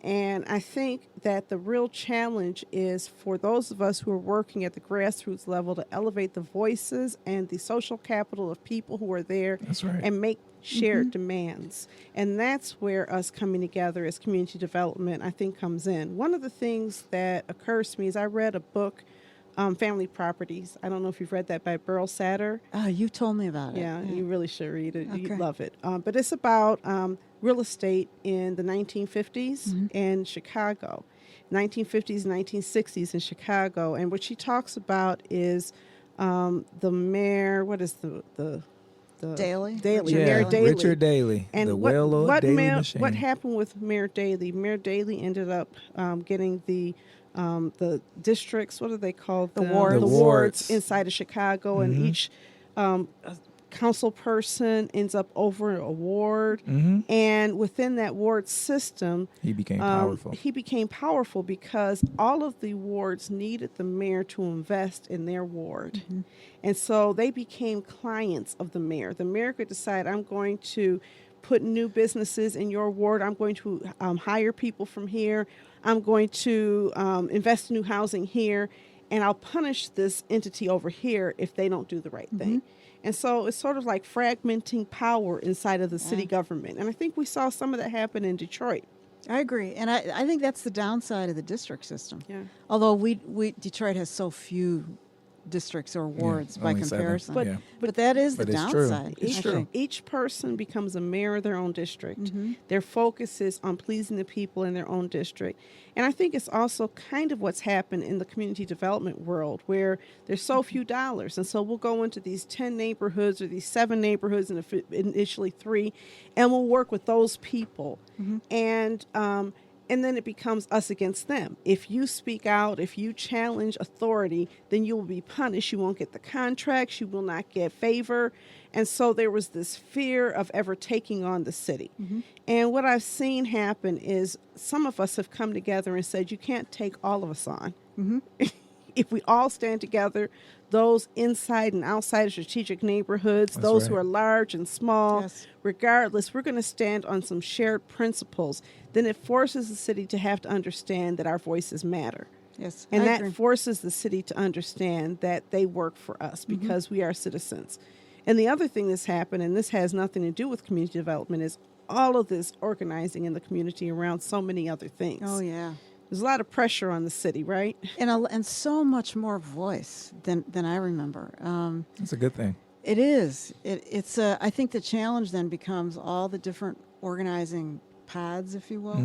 And I think that the real challenge is for those of us who are working at the grassroots level to elevate the voices and the social capital of people who are there. That's right. And make shared demands. And that's where us coming together as community development, I think, comes in. One of the things that occurs to me is I read a book, Family Properties. I don't know if you've read that by Burl Satter. You told me about it. Yeah, you really should read it. Okay. You'd love it. But it's about real estate in the 1950s in Chicago, 1950s, 1960s in Chicago. And what she talks about is the mayor, what is the Daley? Mayor Daley. Richard Daley, And the what Daily machine. What happened with Mayor Daley? Mayor Daley ended up getting the districts. What do they call The wards. The The wards wards. inside of Chicago, and each council person ends up over a ward. And within that ward system, He became powerful. He became powerful because all of the wards needed the mayor to invest in their ward. And so they became clients of the mayor. The mayor could decide, I'm going to put new businesses in your ward. I'm going to hire people from here. I'm going to invest in new housing here. And I'll punish this entity over here if they don't do the right thing. And so it's sort of like fragmenting power inside of the city government. And I think we saw some of that happen in Detroit. I agree. And I think that's the downside of the district system. Yeah. Although Detroit has so few districts or wards by only 7. comparison. But- But that is the but it's true. downside. It's I true. think. Each person becomes a mayor of their own district. Their focus is on pleasing the people in their own district. And I think it's also kind of what's happened in the community development world, where there's so few dollars. And so we'll go into these 10 neighborhoods or these 7 neighborhoods, and initially 3, and we'll work with those people. And then it becomes us against them. If you speak out, if you challenge authority, then you will be punished. You won't get the contracts. You will not get favor. And so there was this fear of ever taking on the city. And what I've seen happen is some of us have come together and said, you can't take all of us on. If we all stand together, those inside and outside of strategic neighborhoods, That's those right. who are large and small, Yes. regardless, we're going to stand on some shared principles. Then it forces the city to have to understand that our voices matter. Yes. And I that agree. forces the city to understand that they work for us because we are citizens. And the other thing that's happened, and this has nothing to do with community development, is all of this organizing in the community around so many other things. Oh, yeah. There's a lot of pressure on the city, right? And so much more voice than I remember. That's a good thing. It is. It's. I think the challenge then becomes all the different organizing pods, if you will.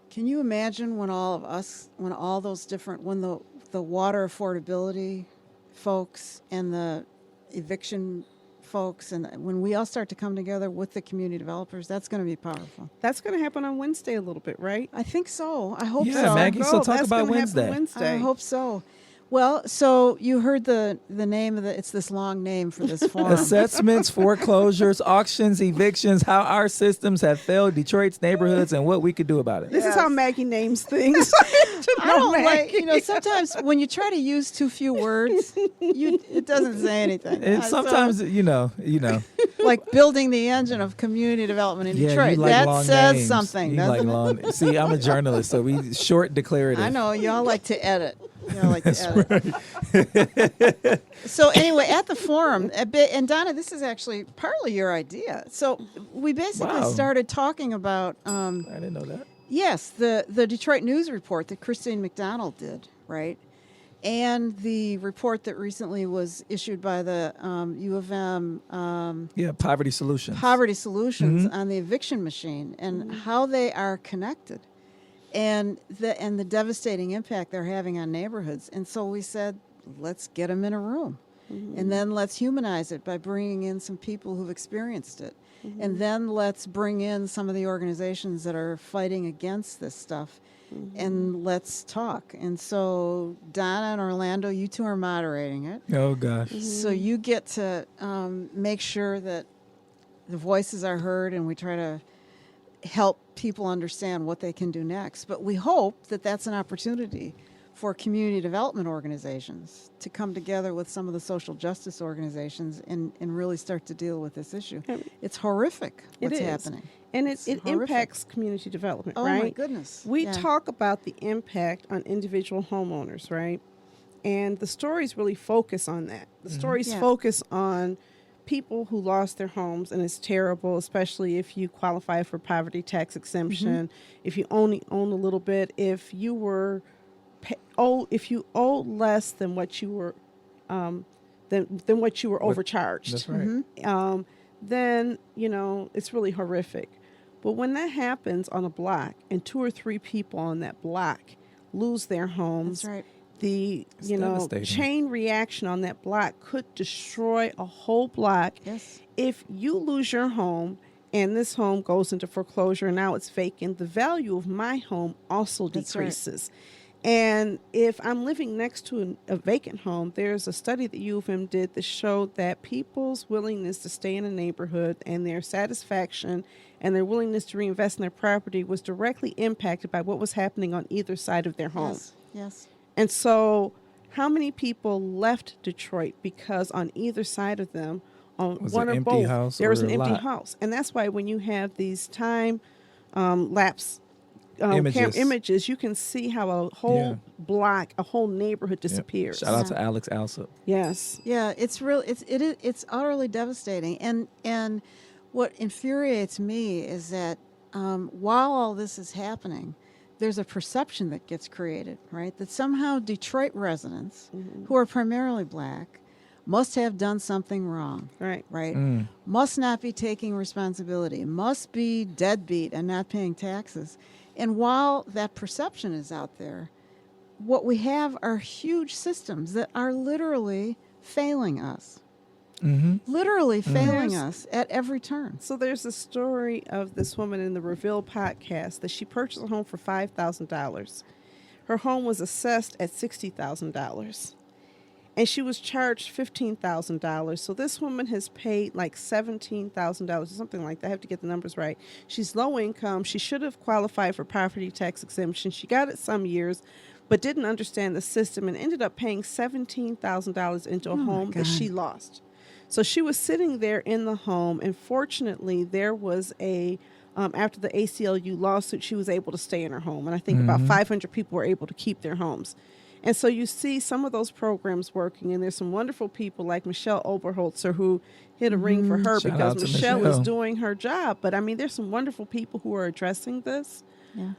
Can you imagine when all the water affordability folks and the eviction folks, and when we all start to come together with the community developers, that's going to be powerful. That's going to happen on Wednesday a little bit, right? I think so. I hope Yeah, so. Maggie, so talk That's about gonna happen Wednesday. Wednesday. I hope so. Well, so you heard the name of it's this long name for this forum. Assessments, foreclosures, auctions, evictions, how our systems have failed Detroit's neighborhoods and what we could do about it. This is how Maggie names things. I don't like, sometimes when you try to use too few words, it doesn't say anything. And sometimes, like building the engine of community development in yeah, Detroit. you like That long says names. something, You doesn't like it? long. See, I'm a journalist, so we short declarative. I know, y'all like to edit. So anyway, at the forum, and Donna, this is actually partly your idea. So we basically Wow. started talking about, I didn't know that. yes, the Detroit News report that Christine McDonald did, right? And the report that recently was issued by the U of M Yeah, Poverty Solutions. Poverty Solutions on the eviction machine and how they are connected. And the devastating impact they're having on neighborhoods. And so we said, let's get them in a room. And then let's humanize it by bringing in some people who've experienced it. And then let's bring in some of the organizations that are fighting against this stuff. And let's talk. And so Donna and Orlando, you two are moderating it. Oh, gosh. So you get to make sure that the voices are heard, and we try to help people understand what they can do next. But we hope that that's an opportunity for community development organizations to come together with some of the social justice organizations and really start to deal with this issue. It's horrific what's happening. And it impacts community development, right? Oh, my goodness. We talk about the impact on individual homeowners, right? And the stories really focus on that. The stories focus on people who lost their homes, and it's terrible, especially if you qualify for poverty tax exemption, if you only own a little bit, if you were if you owe less than what you were than what you were overcharged. That's right. Then it's really horrific. But when that happens on a block and 2 or 3 people on that block lose their homes, That's right. the It's devastating. chain reaction on that block could destroy a whole block. Yes. If you lose your home and this home goes into foreclosure and now it's vacant, the value of my home also That's right. decreases. And if I'm living next to a vacant home, there's a study that U of M did that showed that people's willingness to stay in a neighborhood and their satisfaction and their willingness to reinvest in their property was directly impacted by what was happening on either side of their home. Yes. And so how many people left Detroit because on either side of them, on Was one an or empty both, house there was or an a empty lot? house. And that's why when you have these time lapse Images. images, you can see how a whole block, a whole neighborhood disappears. Shout out to Alex Alsop. Yes. Yeah, it's utterly devastating. And what infuriates me is that while all this is happening, there's a perception that gets created, right? That somehow Detroit residents, who are primarily black, must have done something wrong, Right. right? Must not be taking responsibility, must be deadbeat and not paying taxes. And while that perception is out there, what we have are huge systems that are literally failing us. Literally failing us at every turn. So there's a story of this woman in the Reveal podcast that she purchased a home for $5,000. Her home was assessed at $60,000. And she was charged $15,000. So this woman has paid like $17,000 or something like that. I have to get the numbers right. She's low income. She should have qualified for property tax exemption. She got it some years, but didn't understand the system and ended up paying $17,000 into a home that she lost. So she was sitting there in the home, and fortunately there was after the ACLU lawsuit, she was able to stay in her home. And I think about 500 people were able to keep their homes. And so you see some of those programs working, and there's some wonderful people like Michelle Oberholzer who hit a ring for her Shout because out to Michelle is Michelle. doing her job. But I mean, there's some wonderful people who are addressing this. Yeah.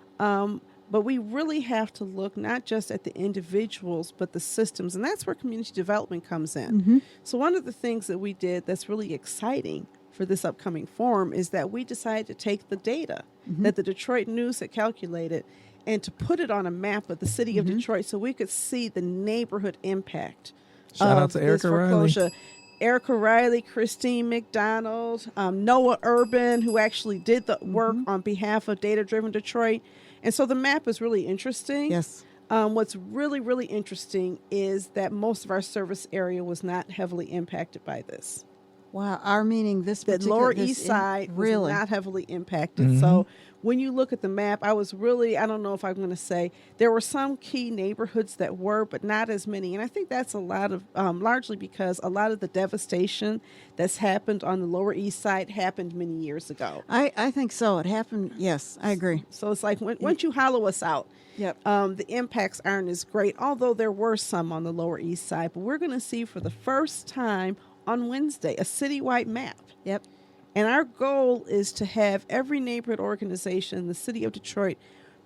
But we really have to look not just at the individuals, but the systems. And that's where community development comes in. So one of the things that we did that's really exciting for this upcoming forum is that we decided to take the data that the Detroit News had calculated and to put it on a map of the city of Detroit so we could see the neighborhood impact. Shout out of to this Erica Riley. foreclosure. Erica Riley, Christine McDonald, Noah Urban, who actually did the work on behalf of Data Driven Detroit. And so the map is really interesting. Yes. What's really, really interesting is that most of our service area was not heavily impacted by this. Wow. Our meaning this The particular Lower this East Side was really not heavily impacted. So when you look at the map, I don't know if I'm going to say, there were some key neighborhoods that were, but not as many. And I think that's a lot of, largely because a lot of the devastation that's happened on the Lower East Side happened many years ago. I think so. It happened. Yes, I agree. So it's like once you hollow us out, Yep. the impacts aren't as great, although there were some on the Lower East Side. But we're going to see for the first time on Wednesday a citywide map. Yep. And our goal is to have every neighborhood organization in the city of Detroit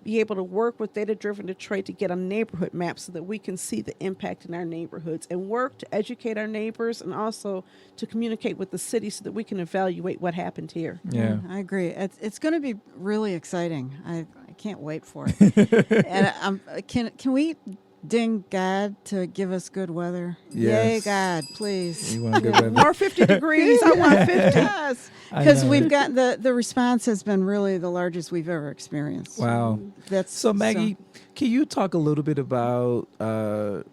be able to work with Data Driven Detroit to get a neighborhood map so that we can see the impact in our neighborhoods and work to educate our neighbors and also to communicate with the city so that we can evaluate what happened here. Yeah. I agree. It's going to be really exciting. I can't wait for it. And can we ding God to give us good weather. Yay, Yes. God, please. You want good weather? More 50 degrees. I want 50. Yes, I because know. we've got the response has been really the largest we've ever experienced. Wow. That's So Maggie, can you talk a little bit about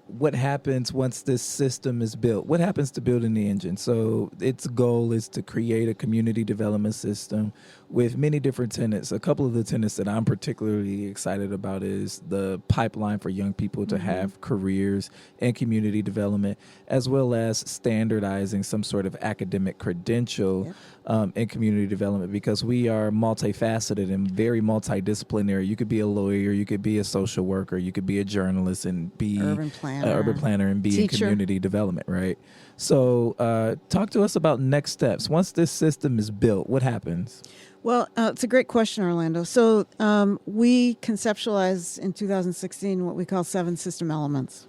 what happens once this system is built? What happens to building the engine? So its goal is to create a community development system with many different tenets. A couple of the tenets that I'm particularly excited about is the pipeline for young people to have careers and community development, as well as standardizing some sort of academic credential in community development, because we are multifaceted and very multidisciplinary. You could be a lawyer, you could be a social worker, you could be a journalist and be urban planner, and be teacher. in community development, right? So talk to us about next steps. Once this system is built, what happens? Well, it's a great question, Orlando. So we conceptualized in 2016 what we call 7 system elements.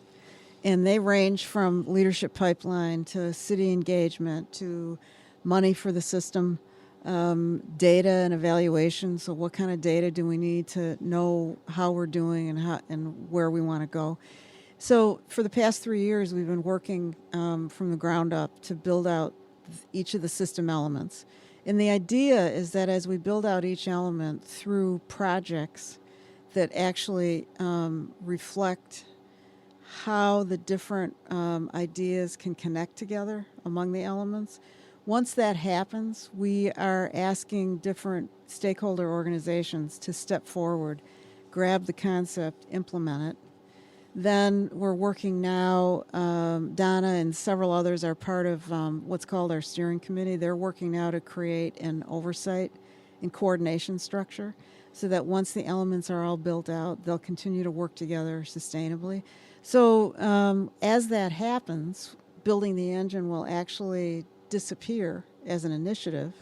And they range from leadership pipeline to city engagement to money for the system, data and evaluation. So what kind of data do we need to know how we're doing and where we want to go? So for the past 3 years, we've been working from the ground up to build out each of the system elements. And the idea is that as we build out each element through projects that actually reflect how the different ideas can connect together among the elements, once that happens, we are asking different stakeholder organizations to step forward, grab the concept, implement it. Then we're working now, Donna and several others are part of what's called our steering committee. They're working now to create an oversight and coordination structure so that once the elements are all built out, they'll continue to work together sustainably. So as that happens, building the engine will actually disappear as an initiative.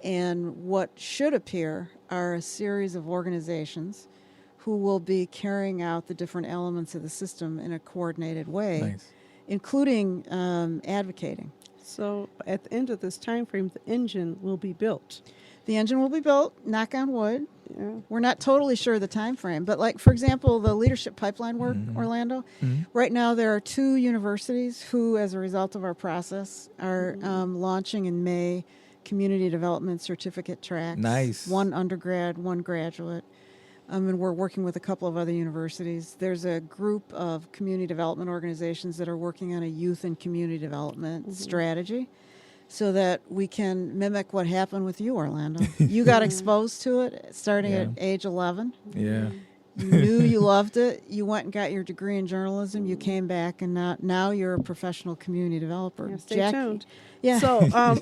And what should appear are a series of organizations who will be carrying out the different elements of the system in a coordinated way, Nice. including advocating. So at the end of this time frame, the engine will be built. The engine will be built, knock on wood. Yeah. We're not totally sure of the time frame, but like, for example, the leadership pipeline work, Orlando, right now there are 2 universities who, as a result of our process, are launching in May community development certificate tracks. Nice. 1 undergrad, 1 graduate. And we're working with a couple of other universities. There's a group of community development organizations that are working on a youth and community development strategy so that we can mimic what happened with you, Orlando. You got exposed to it starting at age 11. Yeah. You knew you loved it. You went and got your degree in journalism. You came back, and now you're a professional community developer. Yeah, stay Jackie? tuned. Yeah. So, I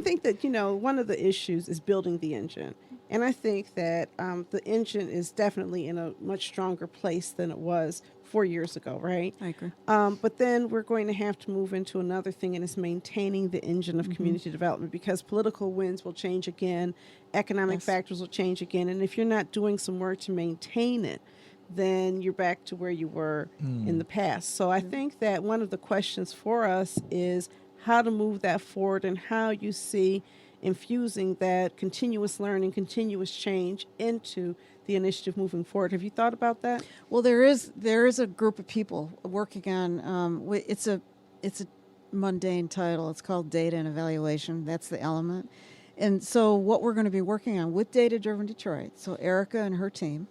think that, one of the issues is building the engine. And I think that the engine is definitely in a much stronger place than it was 4 years ago, right? I agree. But then we're going to have to move into another thing, and it's maintaining the engine of community development, because political winds will change again, economic factors will change again, and if you're not doing some work to maintain it, then you're back to where you were in the past. So I think that one of the questions for us is how to move that forward and how you see infusing that continuous learning, continuous change into the initiative moving forward. Have you thought about that? Well, there is a group of people working on. It's a mundane title. It's called Data and Evaluation. That's the element. And so what we're going to be working on with Data Driven Detroit. So Erica and her team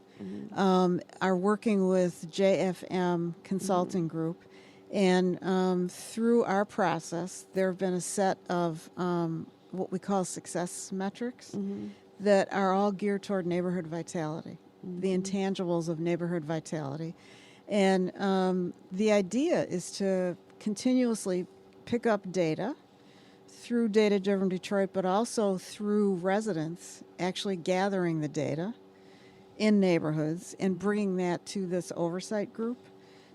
are working with JFM Consulting Group, and through our process, there have been a set of what we call success metrics that are all geared toward neighborhood vitality, the intangibles of neighborhood vitality. And the idea is to continuously pick up data through Data Driven Detroit, but also through residents actually gathering the data in neighborhoods and bringing that to this oversight group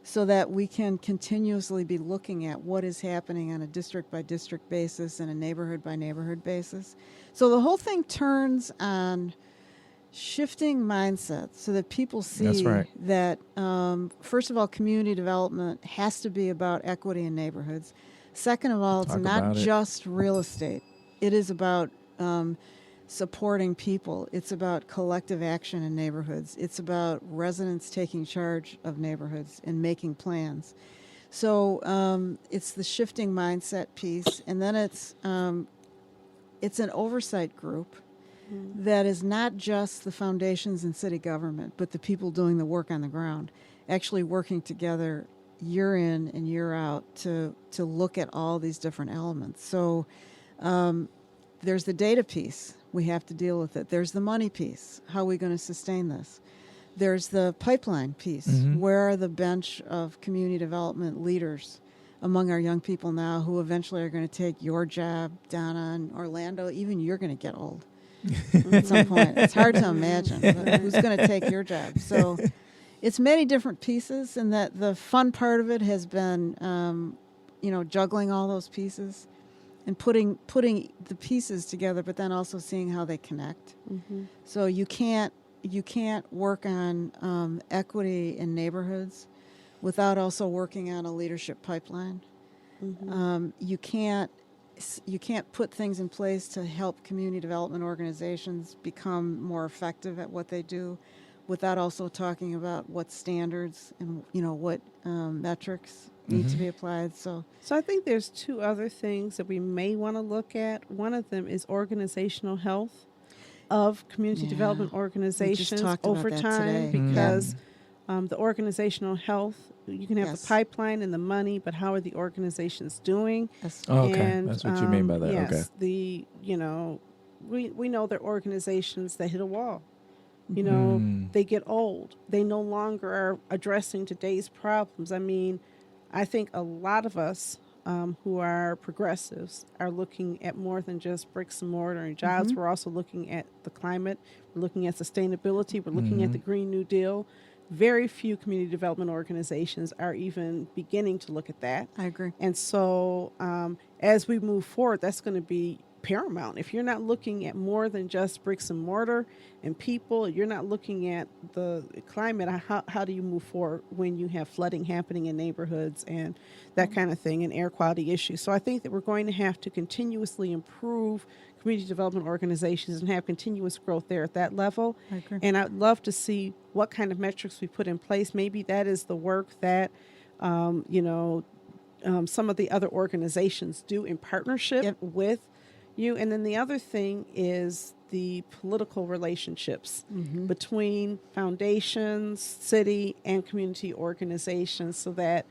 so that we can continuously be looking at what is happening on a district by district basis and a neighborhood by neighborhood basis. So the whole thing turns on shifting mindset so that people see that, first of all, community development has to be about equity in neighborhoods. Second of all, it's not just real estate. It is about supporting people. It's about collective action in neighborhoods. It's about residents taking charge of neighborhoods and making plans. So it's the shifting mindset piece, and then it's an oversight group that is not just the foundations and city government, but the people doing the work on the ground, actually working together year in and year out to look at all these different elements. So there's the data piece. We have to deal with it. There's the money piece. How are we going to sustain this? There's the pipeline piece. Where are the bench of community development leaders among our young people now who eventually are going to take your job, Donna and Orlando? Even you're going to get old at some point. It's hard to imagine, but who's going to take your job? So it's many different pieces, and that the fun part of it has been, juggling all those pieces and putting the pieces together, but then also seeing how they connect. So you can't work on equity in neighborhoods without also working on a leadership pipeline. You can't put things in place to help community development organizations become more effective at what they do without also talking about what standards and what metrics need to be applied. So I think there's two other things that we may want to look at. One of them is organizational health of community development organizations over time, because the organizational health, you can have the pipeline and the money, but how are the organizations doing? Okay, and, that's what you mean by that. Yes, we know there are organizations that hit a wall. They get old. They no longer are addressing today's problems. I mean, I think a lot of us who are progressives are looking at more than just bricks and mortar and jobs. We're also looking at the climate. We're looking at sustainability. We're looking at the Green New Deal. Very few community development organizations are even beginning to look at that. I agree. And so as we move forward, that's going to be paramount. If you're not looking at more than just bricks and mortar and people, you're not looking at the climate, how do you move forward when you have flooding happening in neighborhoods and that kind of thing, and air quality issues? So I think that we're going to have to continuously improve community development organizations and have continuous growth there at that level. I agree. And I'd love to see what kind of metrics we put in place. Maybe that is the work that some of the other organizations do in partnership with you. And then the other thing is the political relationships between foundations, city, and community organizations, so that,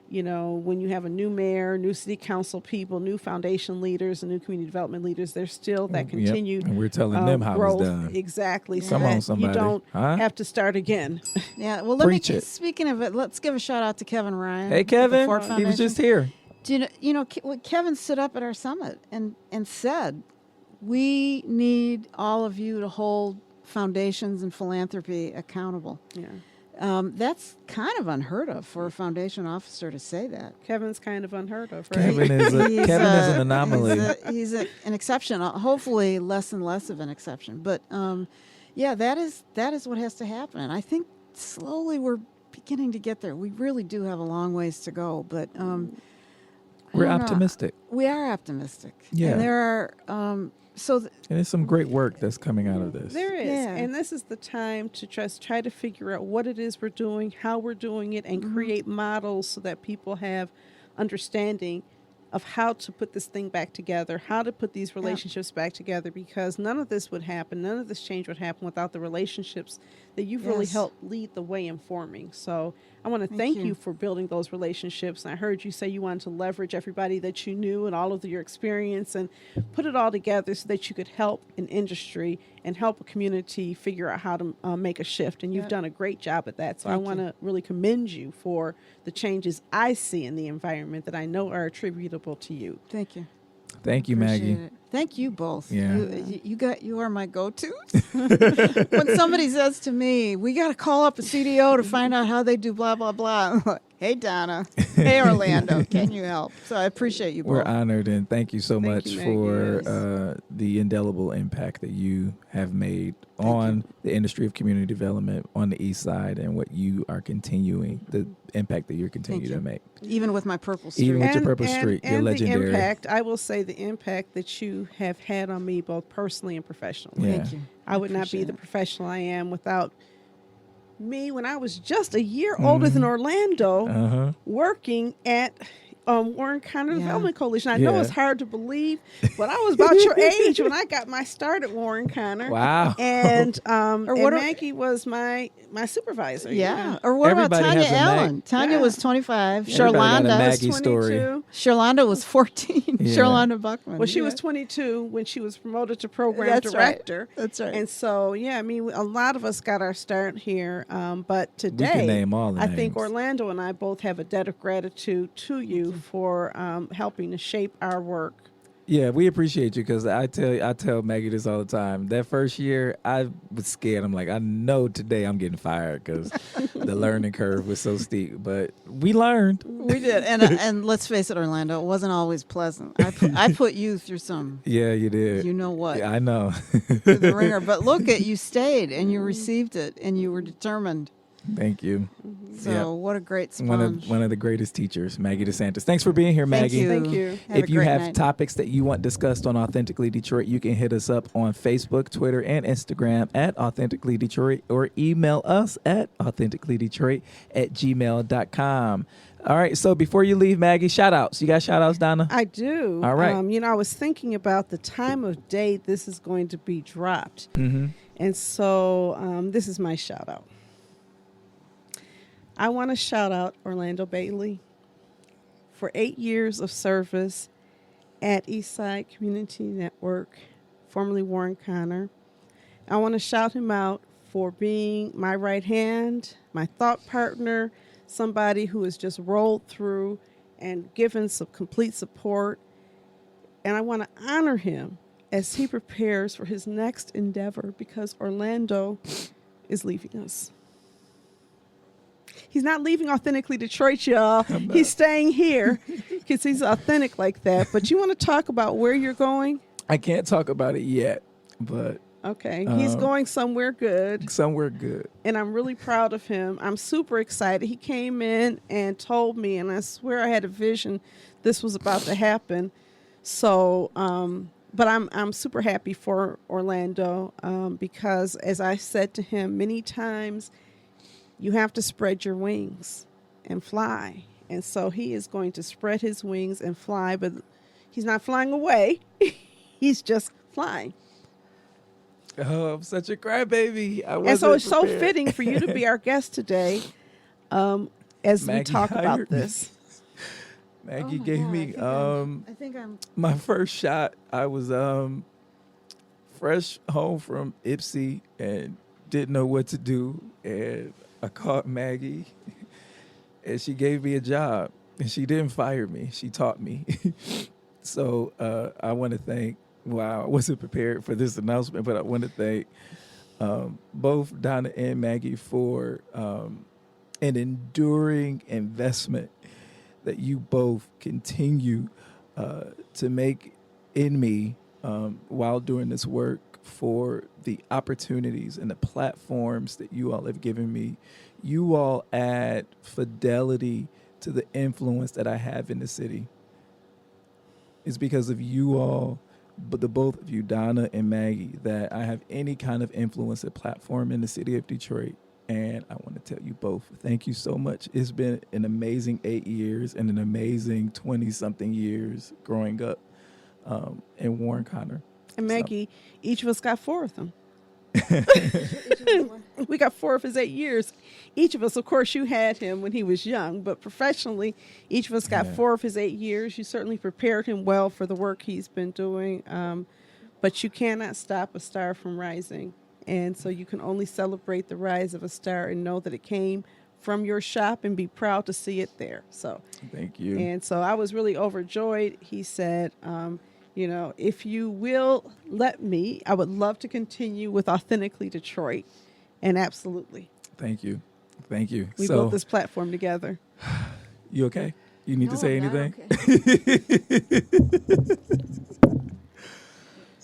when you have a new mayor, new city council people, new foundation leaders, and new community development leaders, there's still that continued and we're telling them how growth. it's done. Exactly. Come so on, that somebody. you don't Huh? have to start again. Yeah, well, speaking of it, let's give a shout out to Kevin Ryan. Hey, at the Kevin, Ford he Foundation. was just here. Do Kevin stood up at our summit and said, we need all of you to hold foundations and philanthropy accountable. Yeah. That's kind of unheard of for a foundation officer to say that. Kevin's kind of unheard of, right? Kevin is an anomaly. He's an exception. Hopefully, less and less of an exception. But that is what has to happen. And I think slowly we're beginning to get there. We really do have a long ways to go, but we're optimistic. We are optimistic. Yeah, and there are. And there's some great work that's coming out of this. There is. And this is the time to just try to figure out what it is we're doing, how we're doing it, and create models so that people have understanding of how to put this thing back together, how to put these relationships back together, because none of this would happen, none of this change would happen without the relationships that you've really helped lead the way in forming. So I want to thank you for building those relationships. And I heard you say you wanted to leverage everybody that you knew and all of your experience and put it all together so that you could help an industry and help a community figure out how to make a shift. And you've done a great job at that. So I want to really commend you for the changes I see in the environment that I know are attributable to you. Thank you. Thank you, Maggie. It. Thank you both. Yeah. You are my go-tos. When somebody says to me, we got to call up a CDO to find out how they do blah, blah, blah. I'm like, hey, Donna. Hey, Orlando. Can you help? So I appreciate you both. We're honored, and thank you so much you, for the indelible impact that you have made on the industry of community development on the East Side, and what you are continuing, the impact that you're continuing to make. Even with my purple streak. Even with your purple streak, you're legendary. The impact, I will say the impact that you you have had on me both personally and professionally. Yeah. Thank you. I would not be appreciate the it. professional I am without me when I was just a year older than Orlando, Uh-huh. working at Warren County Yeah. Development Coalition. I know Yeah. it's hard to believe, but I was about your age when I got my start at Warren County. Wow. And Or what and are- Maggie was my supervisor. Yeah. Or what Everybody about Tanya has a Mag- Allen? Tanya Yeah. was 25. Everybody got a Sherlonda. Maggie was story. 22. Sherlonda was 14. Yeah. Sherlonda Buckman. Well, she yeah. was 22 when she was promoted to program That's right. director. That's right. And so, yeah, I mean, a lot of us got our start here. But today, can name all the I think names. Orlando and I both have a debt of gratitude to you for helping to shape our work. Yeah, we appreciate you because I tell Maggie this all the time. That first year, I was scared. I'm like, I know today I'm getting fired because the learning curve was so steep. But we learned. We did, and let's face it, Orlando, it wasn't always pleasant. I put you through some, Yeah, you did. you know what, Yeah, I know. through the ringer. But look at you stayed and you received it and you were determined. Thank you. So Yeah. what a great sponge. One of the greatest teachers, Maggie DeSantis. Thanks for being here, Thank Maggie. you. Thank you. Have If a you great have night. topics that you want discussed on Authentically Detroit, you can hit us up on Facebook, Twitter, and Instagram at Authentically Detroit or email us at authenticallydetroit@gmail.com. All right, so before you leave, Maggie, shout outs. You got shout outs, Donna? I do. All right. I was thinking about the time of day this is going to be dropped. Mm-hmm. And so this is my shout out. I want to shout out Orlando Bailey for 8 years of service at Eastside Community Network, formerly Warren Connor. I want to shout him out for being my right hand, my thought partner, somebody who has just rolled through and given some complete support. And I want to honor him as he prepares for his next endeavor because Orlando is leaving us. He's not leaving Authentically Detroit, y'all. He's staying here because he's authentic like that. But you want to talk about where you're going? I can't talk about it yet, but Okay. He's going somewhere good. somewhere good. And I'm really proud of him. I'm super excited. He came in and told me, and I swear I had a vision this was about to happen. So, but I'm super happy for Orlando because, as I said to him many times, you have to spread your wings and fly. And so he is going to spread his wings and fly, but he's not flying away. He's just flying. Oh, I'm such a crybaby. And so it's so fitting for you to be our guest today as we Maggie talk about hired me. this. Maggie Oh my gave God, me I think I'm my first shot. I was fresh home from Ipsy and didn't know what to do, and I called Maggie and she gave me a job, and she didn't fire me. She taught me. So I want to thank, wow, I wasn't prepared for this announcement, but I want to thank both Donna and Maggie for an enduring investment that you both continue to make in me while doing this work, for the opportunities and the platforms that you all have given me. You all add fidelity to the influence that I have in the city. It's because of you all, but the both of you, Donna and Maggie, that I have any kind of influence or platform in the city of Detroit. And I want to tell you both, thank you so much. It's been an amazing 8 years and an amazing 20-something years growing up in Warren Connor. And Maggie, each of us got 4 of them. We got 4 of his 8 years. Each of us, of course, you had him when he was young, but professionally, each of us got 4 of his 8 years. You certainly prepared him well for the work he's been doing, but you cannot stop a star from rising. And so you can only celebrate the rise of a star and know that it came from your shop and be proud to see it there. So Thank you. And so I was really overjoyed. He said, if you will let me, I would love to continue with Authentically Detroit. And absolutely. Thank you. Thank you. We built this platform together. You okay? You need to say anything?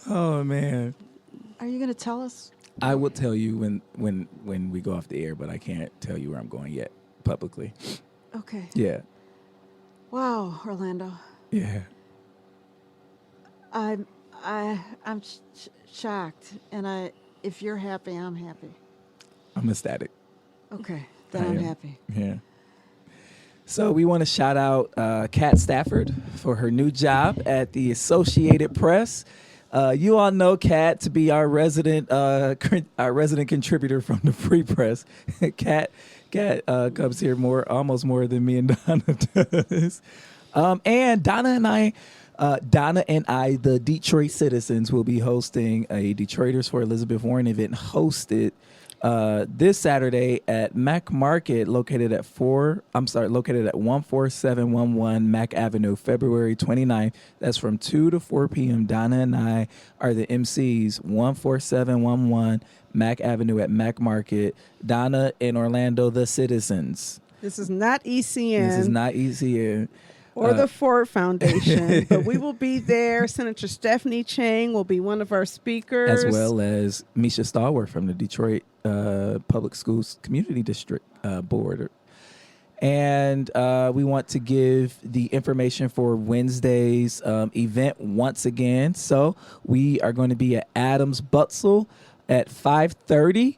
Oh, man. Are you going to tell us? I will tell you when we go off the air, but I can't tell you where I'm going yet publicly. Okay. Yeah. Wow, Orlando. Yeah. I'm I'm shocked, and if you're happy, I'm happy. I'm ecstatic. Okay, then I I'm am. happy. Yeah. So we want to shout out Kat Stafford for her new job at the Associated Press. You all know Kat to be our resident contributor from the Free Press. Kat comes here almost more than me and Donna does. And Donna and I, the Detroit citizens, will be hosting a Detroiters for Elizabeth Warren event hosted this Saturday at Mac Market, located at 14711 Mac Avenue, February 29th. That's from 2 to 4 p.m. Donna and I are the MCs, 14711 Mac Avenue at Mac Market. Donna in Orlando, the citizens. This is not ECN. This is not ECN. Or the Ford Foundation, but we will be there. Senator Stephanie Chang will be one of our speakers. As well as Misha Stallworth from the Detroit Public Schools Community District Board. And we want to give the information for Wednesday's event once again. So we are going to be at Adams Butzel at 5:30.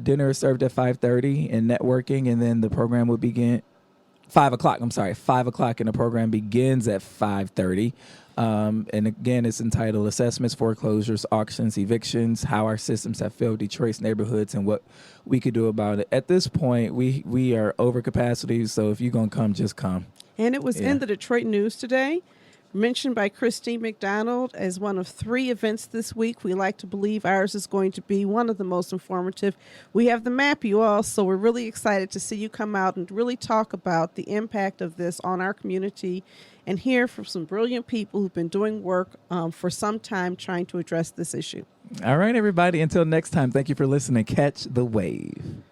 Dinner is served at 5:30 and networking, and then the program will begin 5 o'clock. I'm sorry, 5 o'clock, and the program begins at 5:30. And again, it's entitled Assessments, Foreclosures, Auctions, Evictions, How Our Systems Have Failed Detroit's Neighborhoods and What We Could Do About It. At this point, we are over capacity, so if you're going to come, just come. And it was in the Detroit News today, mentioned by Christine McDonald as one of 3 events this week. We like to believe ours is going to be one of the most informative. We have the map, you all, so we're really excited to see you come out and really talk about the impact of this on our community and hear from some brilliant people who've been doing work for some time trying to address this issue. All right, everybody. Until next time, thank you for listening. Catch the wave.